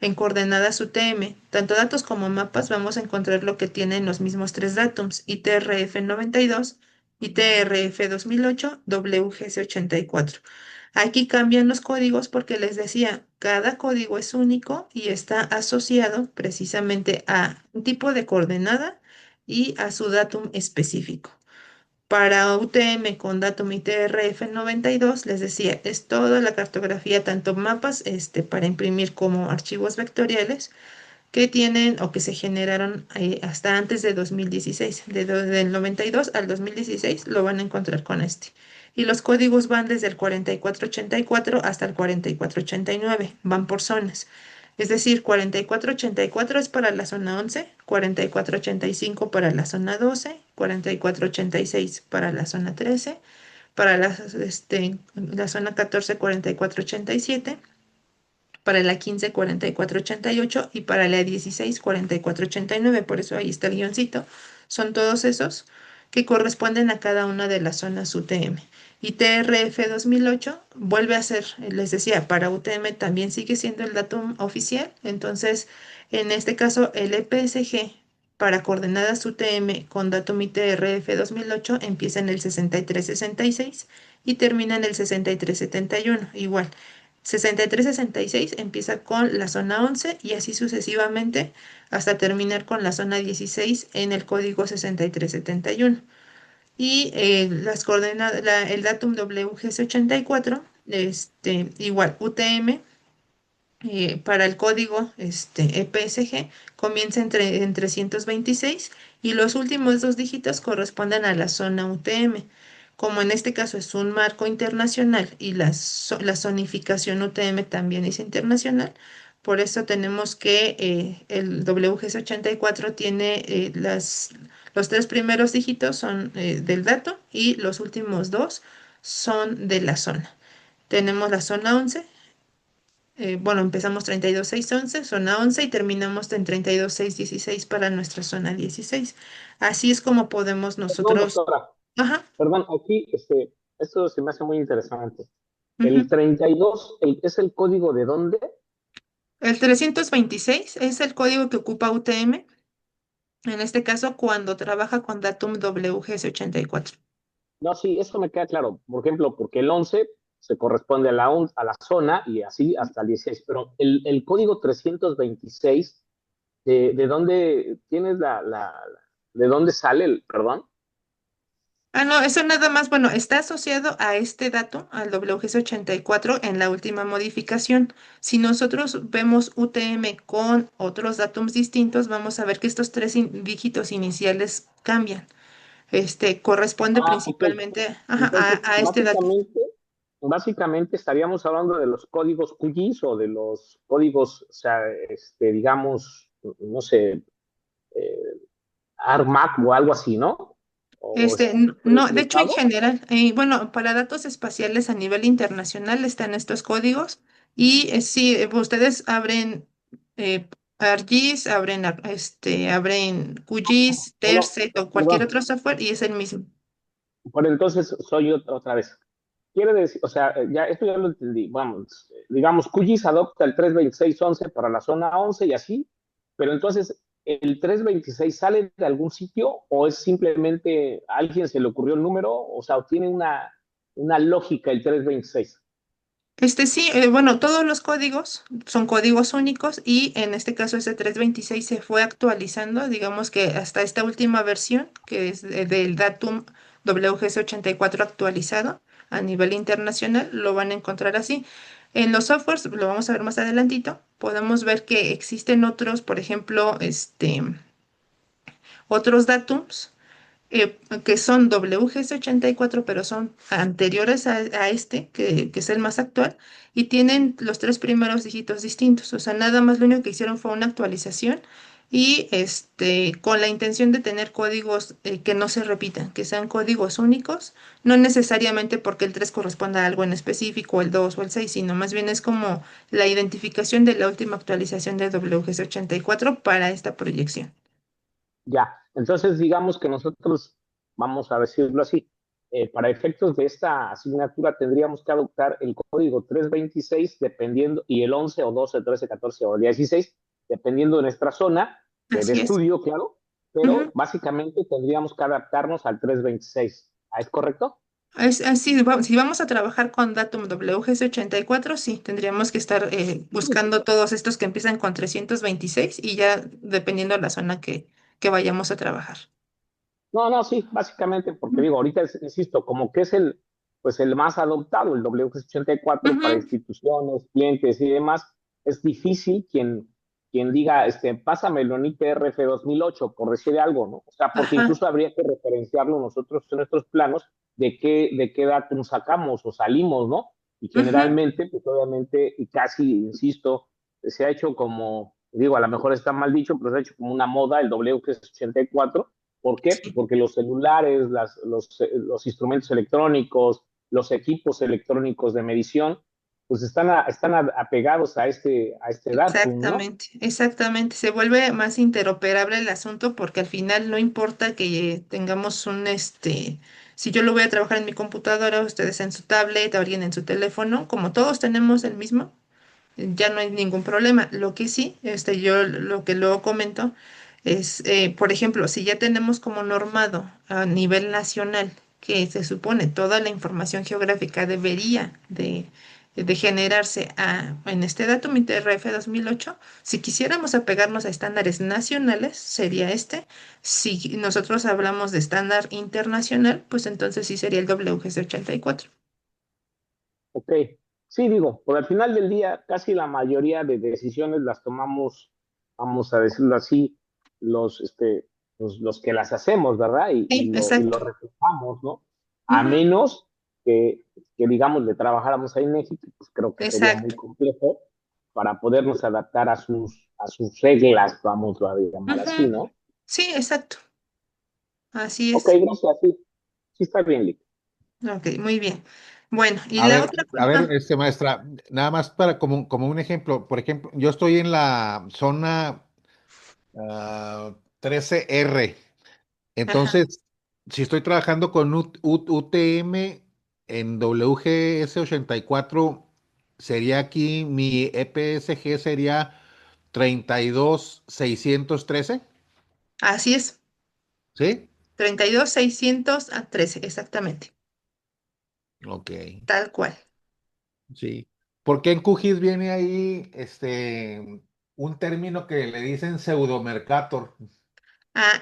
A: en coordenadas UTM, tanto datos como mapas, vamos a encontrar lo que tienen los mismos tres datums, ITRF 92, ITRF 2008, WGS 84. Aquí cambian los códigos porque les decía, cada código es único y está asociado precisamente a un tipo de coordenada y a su datum específico. Para UTM con datum ITRF 92, les decía, es toda la cartografía, tanto mapas para imprimir como archivos vectoriales que tienen o que se generaron hasta antes de 2016. Del 92 al 2016 lo van a encontrar con este. Y los códigos van desde el 4484 hasta el 4489, van por zonas. Es decir, 4484 es para la zona 11, 4485 para la zona 12, 4486 para la zona 13, para la zona 14, 4487, para la 15 4488 y para la 16 4489. Por eso ahí está el guioncito. Son todos esos que corresponden a cada una de las zonas UTM. Y TRF 2008 vuelve a ser, les decía, para UTM también sigue siendo el datum oficial. Entonces, en este caso, el EPSG para coordenadas UTM con datum ITRF 2008 empieza en el 6366 y termina en el 6371. Igual, 6366 empieza con la zona 11 y así sucesivamente hasta terminar con la zona 16 en el código 6371. Y las coordenadas, el datum WGS 84, igual UTM, para el código EPSG comienza en 326 y los últimos dos dígitos corresponden a la zona UTM. Como en este caso es un marco internacional y la zonificación UTM también es internacional, por eso tenemos que el WGS 84 tiene los tres primeros dígitos son del dato y los últimos dos son de la zona. Tenemos la zona 11, bueno, empezamos 32.611, zona 11 y terminamos en 32.616 para nuestra zona 16. Así es como podemos
B: Perdón,
A: nosotros.
B: doctora,
A: Ajá.
B: perdón, aquí esto se me hace muy interesante.
A: Ujú.
B: El 32 ¿es el código de dónde?
A: El 326 es el código que ocupa UTM, en este caso cuando trabaja con datum WGS 84.
B: No, sí, eso me queda claro. Por ejemplo, porque el 11 se corresponde a a la zona y así hasta el 16. Pero el código 326, de dónde tienes de dónde sale el, perdón?
A: Ah, no, eso nada más, bueno, está asociado a este dato, al WGS 84 en la última modificación. Si nosotros vemos UTM con otros datums distintos, vamos a ver que estos tres dígitos iniciales cambian. Corresponde
B: Ah, ok.
A: principalmente, ajá,
B: Entonces,
A: a este dato.
B: básicamente estaríamos hablando de los códigos QGIS o de los códigos, o sea, digamos, no sé, eh, ARMAC o algo así, ¿no? O estoy
A: No, de hecho, en
B: equivocado.
A: general, bueno, para datos espaciales a nivel internacional están estos códigos y si ustedes abren ArcGIS, abren QGIS,
B: Bueno,
A: Terset o cualquier
B: perdón,
A: otro software y es el mismo.
B: pero entonces soy yo otra vez. Quiere decir, o sea, ya esto ya lo entendí. Vamos, digamos, QGIS adopta el 32611 para la zona 11 y así, pero entonces, ¿el 326 sale de algún sitio o es simplemente a alguien se le ocurrió el número? O sea, ¿o tiene una lógica el 326?
A: Sí, bueno, todos los códigos son códigos únicos y en este caso ese 326 se fue actualizando, digamos que hasta esta última versión, que es del datum WGS 84 actualizado a nivel internacional, lo van a encontrar así. En los softwares, lo vamos a ver más adelantito, podemos ver que existen otros, por ejemplo, otros datums que son WGS 84, pero son anteriores a este, que es el más actual, y tienen los tres primeros dígitos distintos. O sea, nada más lo único que hicieron fue una actualización y con la intención de tener códigos que no se repitan, que sean códigos únicos, no necesariamente porque el 3 corresponda a algo en específico, o el 2 o el 6, sino más bien es como la identificación de la última actualización de WGS 84 para esta proyección.
B: Ya, entonces digamos que nosotros, vamos a decirlo así, para efectos de esta asignatura tendríamos que adoptar el código 326 dependiendo, y el 11 o 12, 13, 14 o 16, dependiendo de nuestra zona de
A: Así es.
B: estudio, claro, pero
A: Ujú.
B: básicamente tendríamos que adaptarnos al 326. ¿Es correcto?
A: Es así, si vamos a trabajar con Datum WGS84, sí, tendríamos que estar buscando todos estos que empiezan con 326 y ya dependiendo de la zona que vayamos a trabajar.
B: No, no, sí, básicamente, porque
A: Ujú.
B: digo, ahorita, insisto, como que es pues el más adoptado, el W84 para
A: Ujú.
B: instituciones, clientes y demás, es difícil quien diga, pásamelo en IPRF 2008, por decir algo, ¿no? O sea, porque
A: Ajá.
B: incluso habría que referenciarlo nosotros en nuestros planos de qué datum sacamos o salimos, ¿no? Y
A: Ujú.
B: generalmente, pues obviamente, y casi, insisto, se ha hecho como, digo, a lo mejor está mal dicho, pero se ha hecho como una moda el W84. ¿Por qué? Pues
A: Sí,
B: porque los celulares, los instrumentos electrónicos, los equipos electrónicos de medición, pues están apegados a este datum, ¿no?
A: exactamente, exactamente. Se vuelve más interoperable el asunto porque al final no importa que tengamos si yo lo voy a trabajar en mi computadora, ustedes en su tablet, alguien en su teléfono, como todos tenemos el mismo. Ya no hay ningún problema. Lo que sí, yo lo que luego comento es, por ejemplo, si ya tenemos como normado a nivel nacional que se supone toda la información geográfica debería de generarse en este datum ITRF 2008, si quisiéramos apegarnos a estándares nacionales, sería este. Si nosotros hablamos de estándar internacional, pues entonces sí sería el WGC 84.
B: Ok. Sí, digo, por al final del día, casi la mayoría de decisiones las tomamos, vamos a decirlo así, los que las hacemos, ¿verdad? Y,
A: Sí,
B: y lo, y
A: exacto.
B: lo reflejamos, ¿no? A
A: Ujú.
B: menos que digamos, le trabajáramos ahí en México, pues creo que sería muy
A: Exacto.
B: complejo para podernos adaptar a sus reglas, vamos a llamar así,
A: Ujú.
B: ¿no?
A: Sí, exacto. Así
B: Ok,
A: es.
B: gracias, sí, sí está bien, Lick.
A: Ok, muy bien. Bueno, y la otra.
C: A ver,
A: Ah,
C: maestra, nada más para como un ejemplo, por ejemplo, yo estoy en la zona 13R.
A: ajá.
C: Entonces, si estoy trabajando con UTM en WGS84, sería aquí mi EPSG sería 32613,
A: Así es.
C: ¿sí?
A: 32,613, exactamente.
C: Ok,
A: Tal cual.
C: sí. ¿Por qué en QGIS viene ahí un término que le dicen pseudomercator?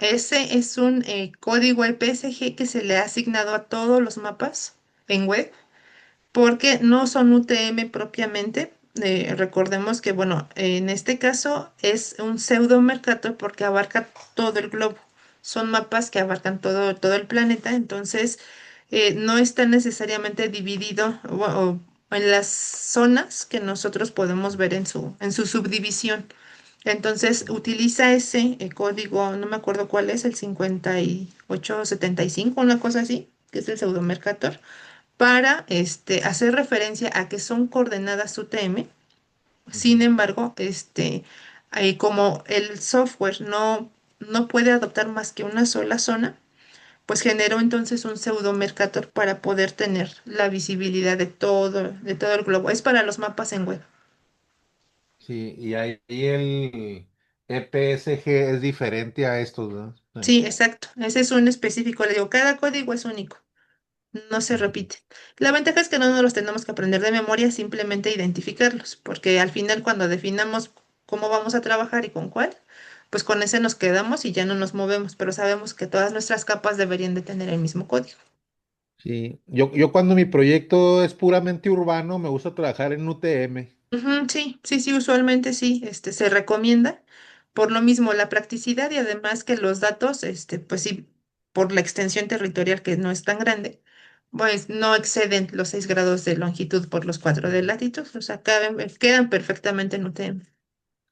A: Ese es un código EPSG que se le ha asignado a todos los mapas en web porque no son UTM propiamente. Recordemos que, bueno, en este caso es un pseudo mercator porque abarca todo el globo. Son mapas que abarcan todo el planeta, entonces no está necesariamente dividido o en las zonas que nosotros podemos ver en su subdivisión. Entonces utiliza ese código, no me acuerdo cuál es, el 5875, una cosa así, que es el pseudo mercator para hacer referencia a que son coordenadas UTM. Sin
C: Ujú.
A: embargo, como el software no puede adoptar más que una sola zona, pues generó entonces un pseudo Mercator para poder tener la visibilidad de todo el globo. Es para los mapas en web.
C: Sí, y ahí el EPSG es diferente a estos, ¿verdad? Sí.
A: Sí, exacto. Ese es un específico. Le digo, cada código es único. No se
C: Ujú.
A: repite. La ventaja es que no nos los tenemos que aprender de memoria, simplemente identificarlos, porque al final cuando definamos cómo vamos a trabajar y con cuál, pues con ese nos quedamos y ya no nos movemos, pero sabemos que todas nuestras capas deberían de tener el mismo código.
C: Sí, yo cuando mi proyecto es puramente urbano, me gusta trabajar en UTM.
A: Ujú, sí, sí, sí, usualmente sí, se recomienda. Por lo mismo, la practicidad y además que los datos, pues sí, por la extensión territorial que no es tan grande, pues no exceden los 6 grados de longitud por los 4 de latitud, o sea, quedan perfectamente en UTM.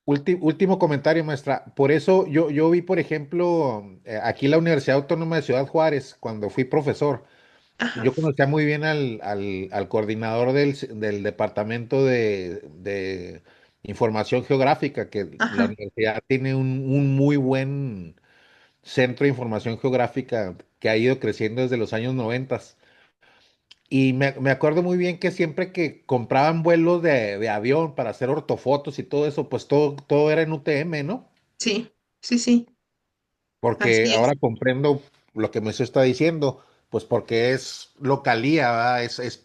C: Último comentario, maestra. Por eso yo vi, por ejemplo, aquí la Universidad Autónoma de Ciudad Juárez, cuando fui profesor,
A: Ajá,
C: yo conocía muy bien al coordinador del Departamento de Información Geográfica, que la
A: ajá,
C: universidad tiene un muy buen centro de información geográfica que ha ido creciendo desde los años 90. Y me acuerdo muy bien que siempre que compraban vuelos de avión para hacer ortofotos y todo eso, pues todo era en UTM, ¿no?
A: Sí, sí, sí,
C: Porque
A: así es.
C: ahora comprendo lo que me está diciendo, pues porque es localía, ¿verdad? Es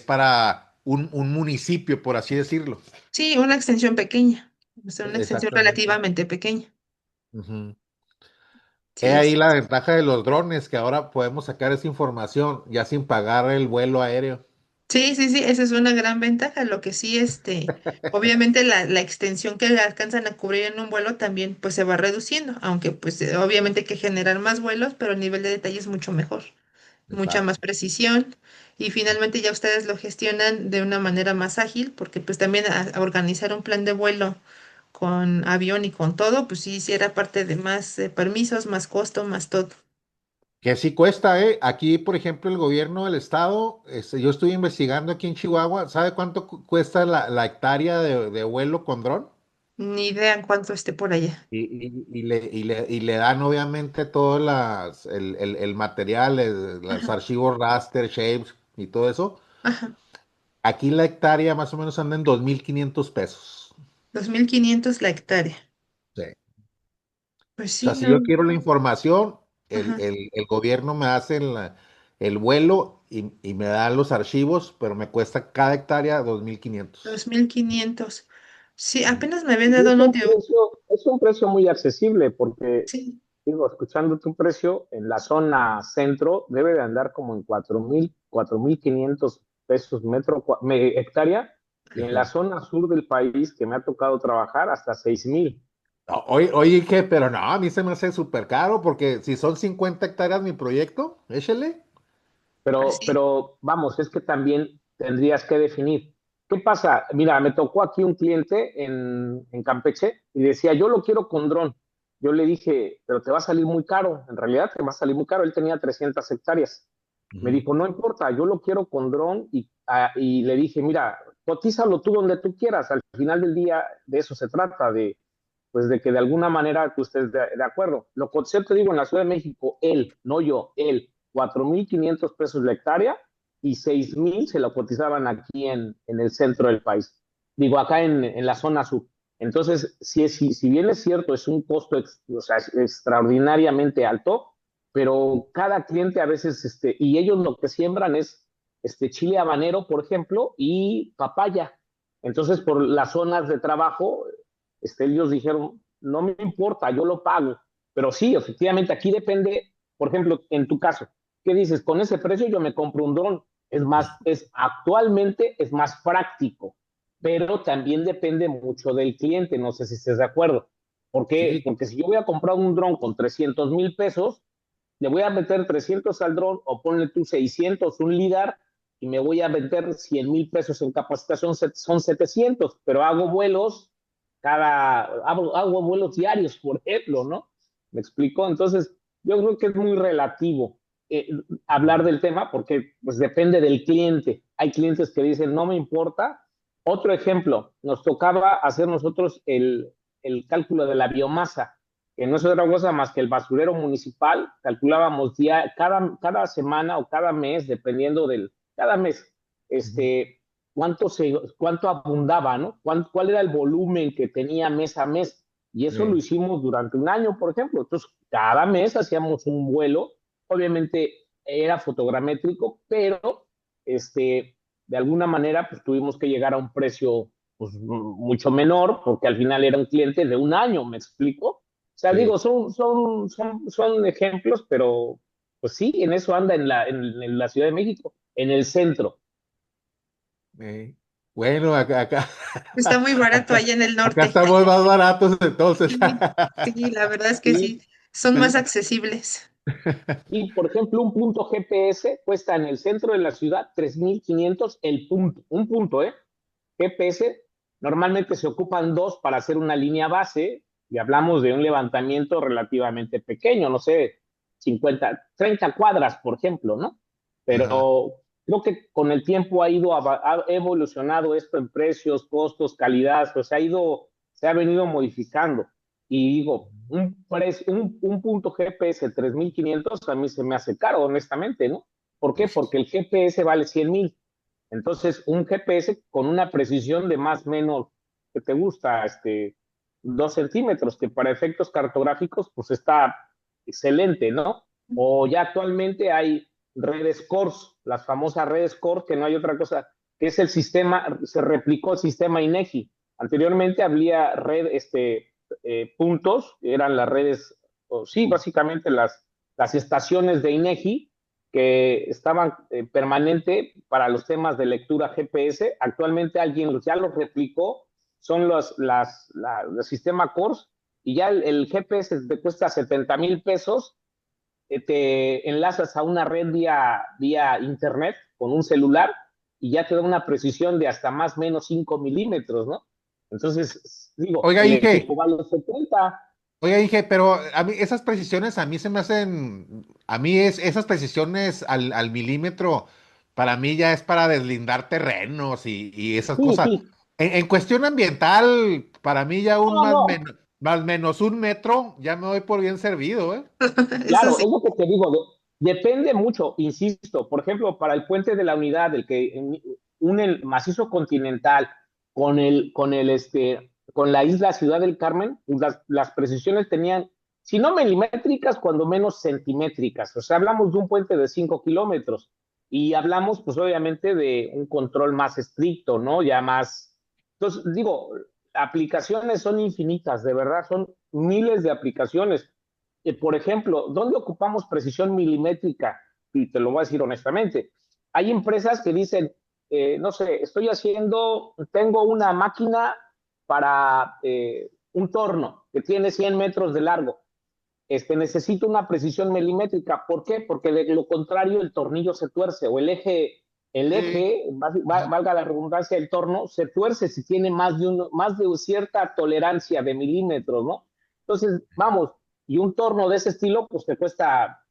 C: para un municipio, por así decirlo.
A: Sí, una extensión pequeña, o sea, una extensión
C: Exactamente.
A: relativamente pequeña.
C: Ujú. He
A: Sí,
C: ahí
A: sí.
C: la ventaja de los drones, que ahora podemos sacar esa información ya sin pagar el vuelo aéreo.
A: Sí, sí, sí, esa es una gran ventaja. Lo que sí, obviamente la extensión que le alcanzan a cubrir en un vuelo también pues se va reduciendo, aunque pues obviamente hay que generar más vuelos, pero el nivel de detalle es mucho mejor, mucha más
C: Exacto.
A: precisión y finalmente ya ustedes lo gestionan de una manera más ágil, porque pues también a organizar un plan de vuelo con avión y con todo, pues sí, sí era parte de más permisos, más costo, más todo.
C: Que sí cuesta, ¿eh? Aquí, por ejemplo, el gobierno del estado, yo estoy investigando aquí en Chihuahua, ¿sabe cuánto cuesta la hectárea de vuelo con dron?
A: Ni idea en cuánto esté por allá.
C: Y le dan obviamente todo el material, los
A: Ajá,
C: archivos raster, shapes y todo eso.
A: ajá.
C: Aquí la hectárea más o menos anda en 2,500 pesos.
A: 2.500 la hectárea.
C: Sí.
A: Pues
C: O sea,
A: sí,
C: si
A: no.
C: yo quiero la información, el,
A: Ajá.
C: el- el gobierno me hace el vuelo y me da los archivos, pero me cuesta cada hectárea 2,500.
A: 2.500. Sí,
C: Ujú.
A: apenas me habían
B: Y
A: dado un audio.
B: es un precio muy accesible porque,
A: Sí,
B: digo, escuchando tu precio, en la zona centro debe de andar como en 4,000, 4,500 pesos hectárea, y en la
C: Ajá.
B: zona sur del país, que me ha tocado trabajar, hasta 6,000.
C: Oye, ¿qué? Pero no, a mí se me hace súper caro porque si son 50 hectáreas mi proyecto, échele.
A: así.
B: Pero vamos, es que también tendrías que definir. ¿Qué pasa? Mira, me tocó aquí un cliente en Campeche y decía, yo lo quiero con dron. Yo le dije, pero te va a salir muy caro. En realidad te va a salir muy caro. Él tenía 300 hectáreas. Me
C: Ujú.
B: dijo, no importa, yo lo quiero con dron y le dije, mira, cotízalo tú donde tú quieras. Al final del día de eso se trata, pues de que de alguna manera tú estés de acuerdo. Lo cotizé, te digo, en la Ciudad de México, él, no yo, él, 4,500 pesos la hectárea y 6,000 se lo cotizaban aquí en el centro del país. Digo, acá en la zona sur. Entonces, si bien es cierto, es un costo o sea, es extraordinariamente alto, pero cada cliente a veces, y ellos lo que siembran es chile habanero, por ejemplo, y papaya. Entonces, por las zonas de trabajo, ellos dijeron, no me importa, yo lo pago. Pero sí, efectivamente, aquí depende, por ejemplo, en tu caso, ¿qué dices? Con ese precio yo me compro un dron. Actualmente es más práctico, pero también depende mucho del cliente, no sé si estés de acuerdo. ¿Por qué?
C: Sí,
B: Porque si yo voy a comprar un dron con 300,000 pesos, le voy a meter 300 al dron o ponle tú 600 un lidar y me voy a meter 100,000 pesos en capacitación, son 700, pero hago vuelos diarios, por ejemplo, ¿no? ¿Me explico? Entonces, yo creo que es muy relativo eh, hablar del tema porque pues depende del cliente. Hay clientes que dicen, no me importa. Otro ejemplo, nos tocaba hacer nosotros el cálculo de la biomasa, que no es otra cosa más que el basurero municipal. Calculábamos cada semana o cada mes, dependiendo cada mes,
C: ujú,
B: cuánto abundaba, ¿no? ¿Cuál era el volumen que tenía mes a mes? Y eso lo
C: sí.
B: hicimos durante un año, por ejemplo. Entonces, cada mes hacíamos un vuelo, obviamente era fotogramétrico, pero de alguna manera pues tuvimos que llegar a un precio pues, mucho menor, porque al final era un cliente de un año, ¿me explico? O sea, digo,
C: Sí.
B: son ejemplos, pero pues sí, en eso anda en la Ciudad de México, en el centro.
C: eh. Bueno, acá,
A: Está muy barato
C: acá,
A: allá en el
C: acá
A: norte.
C: estamos más baratos entonces.
A: Sí, sí, la verdad es que
B: Y,
A: sí, son más accesibles.
B: y, por ejemplo, un punto GPS cuesta en el centro de la ciudad 3,500 el punto, un punto, ¿eh? GPS, normalmente se ocupan dos para hacer una línea base y hablamos de un levantamiento relativamente pequeño, no sé, 50, 30 cuadras, por ejemplo, ¿no?
C: Ajá.
B: Pero creo que con el tiempo ha evolucionado esto en precios, costos, calidad, pues se ha venido modificando. Y digo, un punto GPS 3,500 a mí se me hace caro, honestamente, ¿no? ¿Por qué?
C: Pues,
B: Porque el GPS vale 100,000. Entonces, un GPS con una precisión de más o menos, que te gusta, 2 centímetros, que para efectos cartográficos, pues está excelente, ¿no? O ya actualmente hay redes CORS, las famosas redes CORS, que no hay otra cosa, que es el sistema, se replicó el sistema INEGI. Anteriormente había puntos, eran las redes, o sí, básicamente las estaciones de INEGI, que estaban permanente para los temas de lectura GPS. Actualmente alguien ya los replicó, son el sistema CORS, y ya el GPS te cuesta 70,000 pesos. Te enlazas a una red vía internet con un celular y ya te da una precisión de hasta más o menos 5 milímetros, ¿no? Entonces, digo,
C: oiga,
B: el
C: Inge,
B: equipo vale 70.
C: oiga, Inge, pero a mí esas precisiones a mí se me hacen, a mí esas precisiones al milímetro, para mí ya es para deslindar terrenos y esas
B: Sí,
C: cosas.
B: sí.
C: En cuestión ambiental, para mí ya un
B: No, no,
C: más menos 1 metro, ya me doy por bien servido, ¿eh?
A: Eso
B: claro,
A: sí.
B: es lo que te digo, depende mucho, insisto, por ejemplo, para el puente de la unidad, el que une el macizo continental con la isla Ciudad del Carmen, pues las precisiones tenían, si no milimétricas, cuando menos centimétricas. O sea, hablamos de un puente de 5 kilómetros y hablamos, pues obviamente, de un control más estricto, ¿no? Ya más. Entonces, digo, aplicaciones son infinitas, de verdad, son miles de aplicaciones. Por ejemplo, ¿dónde ocupamos precisión milimétrica? Y te lo voy a decir honestamente. Hay empresas que dicen, no sé, tengo una máquina para un torno que tiene 100 metros de largo. Necesito una precisión milimétrica. ¿Por qué? Porque de lo contrario el tornillo se tuerce o el
C: Sí.
B: eje, valga la redundancia, del torno, se tuerce si tiene más de cierta tolerancia de milímetros, ¿no? Entonces, vamos, y un torno de ese estilo, pues te cuesta,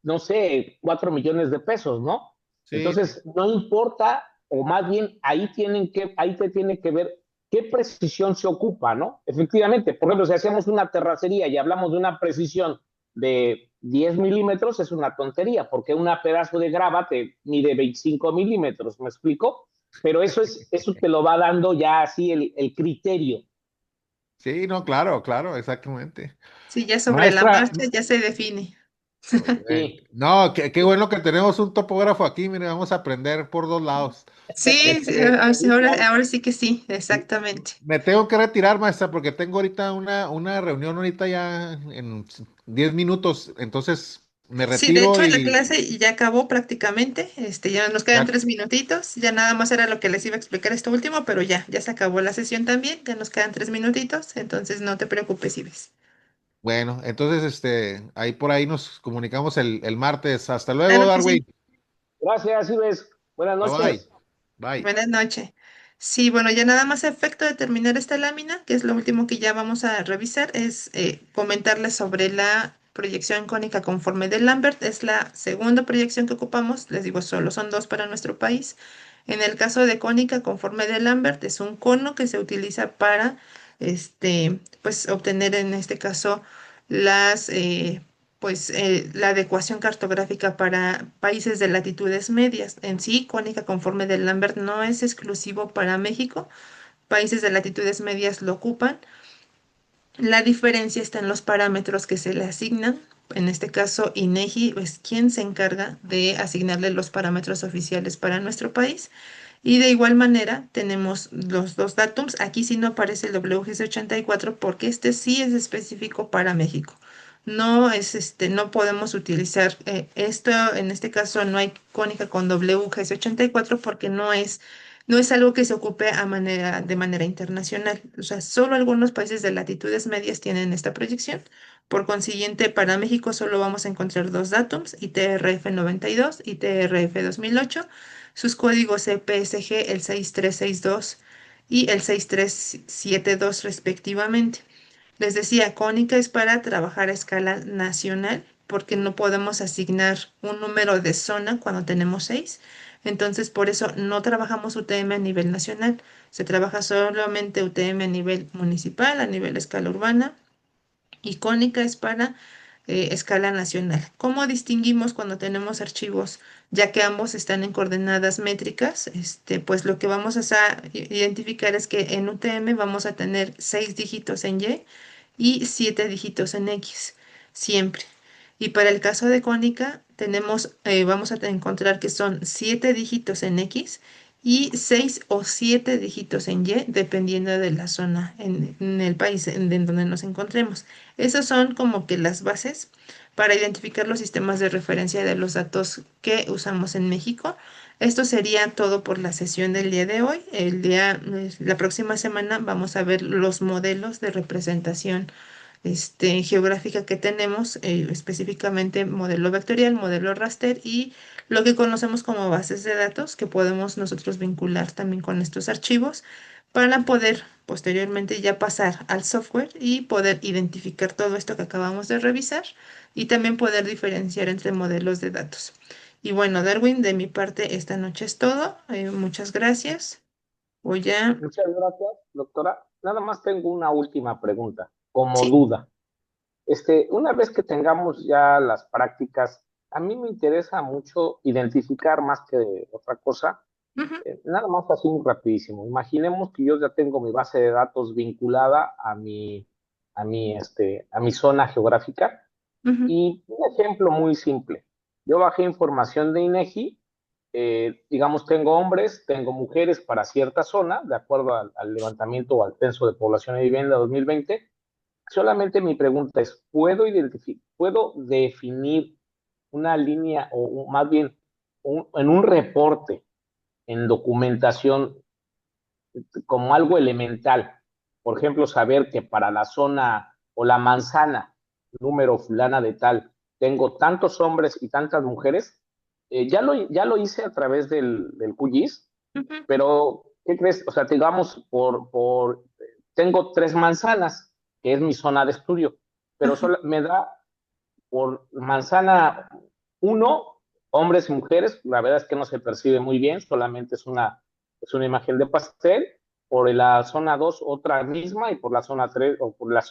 B: no sé, 4 millones de pesos, ¿no?
C: Sí,
B: Entonces, no importa, o más bien ahí te tiene que ver qué precisión se ocupa, ¿no? Efectivamente, por ejemplo, si hacemos una terracería y hablamos de una precisión de 10 milímetros, es una tontería, porque un pedazo de grava te mide 25 milímetros, ¿me explico? Pero eso te lo va dando ya así el criterio.
C: sí, no, claro, claro, exactamente.
A: Sí, ya sobre la
C: Maestra,
A: marcha ya se define.
B: Sí.
C: no, qué bueno que tenemos un topógrafo aquí, mire, vamos a aprender por 2 lados.
A: Sí, sí,
B: Sí, claro.
A: ahora sí que sí, exactamente.
C: Me tengo que retirar, maestra, porque tengo ahorita una reunión ahorita ya en 10 minutos, entonces me
A: Sí, de
C: retiro
A: hecho la
C: y
A: clase ya acabó prácticamente, ya nos quedan
C: ya,
A: 3 minutitos, ya nada más era lo que les iba a explicar esto último, pero ya se acabó la sesión también, ya nos quedan 3 minutitos, entonces no te preocupes, Ives.
C: bueno, entonces ahí por ahí nos comunicamos el martes. Hasta luego,
A: Claro que sí.
C: Darwin.
B: Gracias, Ives. Buenas
C: Bye bye.
B: noches.
C: Bye.
A: Buenas noches. Sí, bueno, ya nada más a efecto de terminar esta lámina, que es lo último que ya vamos a revisar, es comentarles sobre la proyección cónica conforme de Lambert. Es la segunda proyección que ocupamos, les digo, solo son dos para nuestro país. En el caso de cónica conforme de Lambert, es un cono que se utiliza para, pues, obtener en este caso las, la adecuación cartográfica para países de latitudes medias. En sí, cónica conforme de Lambert no es exclusivo para México. Países de latitudes medias lo ocupan. La diferencia está en los parámetros que se le asignan. En este caso, INEGI es quien se encarga de asignarle los parámetros oficiales para nuestro país. Y de igual manera tenemos los dos datums. Aquí sí no aparece el WGS84 porque este sí es específico para México. No es no podemos utilizar esto, en este caso no hay cónica con WGS84 porque no es algo que se ocupe de manera internacional. O sea, solo algunos países de latitudes medias tienen esta proyección. Por consiguiente, para México solo vamos a encontrar dos datums, ITRF 92 y ITRF 2008. Sus códigos CPSG el 6362 y el 6372 respectivamente. Les decía, cónica es para trabajar a escala nacional porque no podemos asignar un número de zona cuando tenemos seis. Entonces, por eso no trabajamos UTM a nivel nacional. Se trabaja solamente UTM a nivel municipal, a nivel escala urbana. Y cónica es para escala nacional. ¿Cómo distinguimos cuando tenemos archivos, ya que ambos están en coordenadas métricas? Pues lo que vamos a identificar es que en UTM vamos a tener 6 dígitos en Y 7 dígitos en X, siempre. Y para el caso de cónica, vamos a encontrar que son 7 dígitos en X y 6 o 7 dígitos en Y, dependiendo de la zona en el país en donde nos encontremos. Esas son como que las bases para identificar los sistemas de referencia de los datos que usamos en México. Esto sería todo por la sesión del día de hoy. La próxima semana vamos a ver los modelos de representación geográfica que tenemos, específicamente modelo vectorial, modelo raster y lo que conocemos como bases de datos que podemos nosotros vincular también con estos archivos para poder posteriormente ya pasar al software y poder identificar todo esto que acabamos de revisar y también poder diferenciar entre modelos de datos. Y bueno, Darwin, de mi parte esta noche es todo. Muchas gracias. Voy a...
B: Muchas gracias, doctora. Nada más tengo una última pregunta, como
A: Sí.
B: duda. Una vez que tengamos ya las prácticas, a mí me interesa mucho identificar más que otra cosa.
A: Ujú,
B: Nada más así muy rapidísimo. Imaginemos que yo ya tengo mi base de datos vinculada a mi zona geográfica.
A: ujú,
B: Y un ejemplo muy simple. Yo bajé información de INEGI, digamos, tengo hombres, tengo mujeres para cierta zona, de acuerdo al levantamiento o al censo de población y vivienda 2020. Solamente mi pregunta es, ¿puedo definir una línea o más bien en un reporte, en documentación, como algo elemental? Por ejemplo, saber que para la zona o la manzana, número fulana de tal, tengo tantos hombres y tantas mujeres. Ya lo hice a través del QGIS,
A: ujú,
B: pero ¿qué crees? O sea, digamos, tengo 3 manzanas, que es mi zona de estudio, pero
A: ajá.
B: solo me da por manzana uno, hombres y mujeres. La verdad es que no se percibe muy bien, solamente es una imagen de pastel. Por la zona 2 otra misma, y por la zona 3 o por la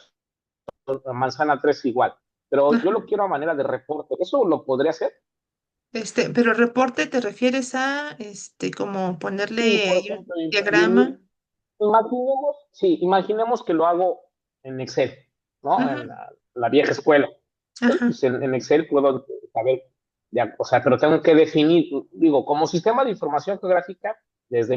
B: manzana 3 igual. Pero yo lo
A: Ajá.
B: quiero a manera de reporte. ¿Eso lo podría hacer?
A: Pero reporte te refieres a, como
B: Sí,
A: ponerle
B: por
A: ahí un
B: ejemplo,
A: diagrama.
B: imaginemos que lo hago en Excel, ¿no? En
A: Ujú,
B: la vieja escuela.
A: ajá.
B: Pues en Excel puedo saber, ya, o sea, pero tengo que definir, digo, como sistema de información geográfica, desde mi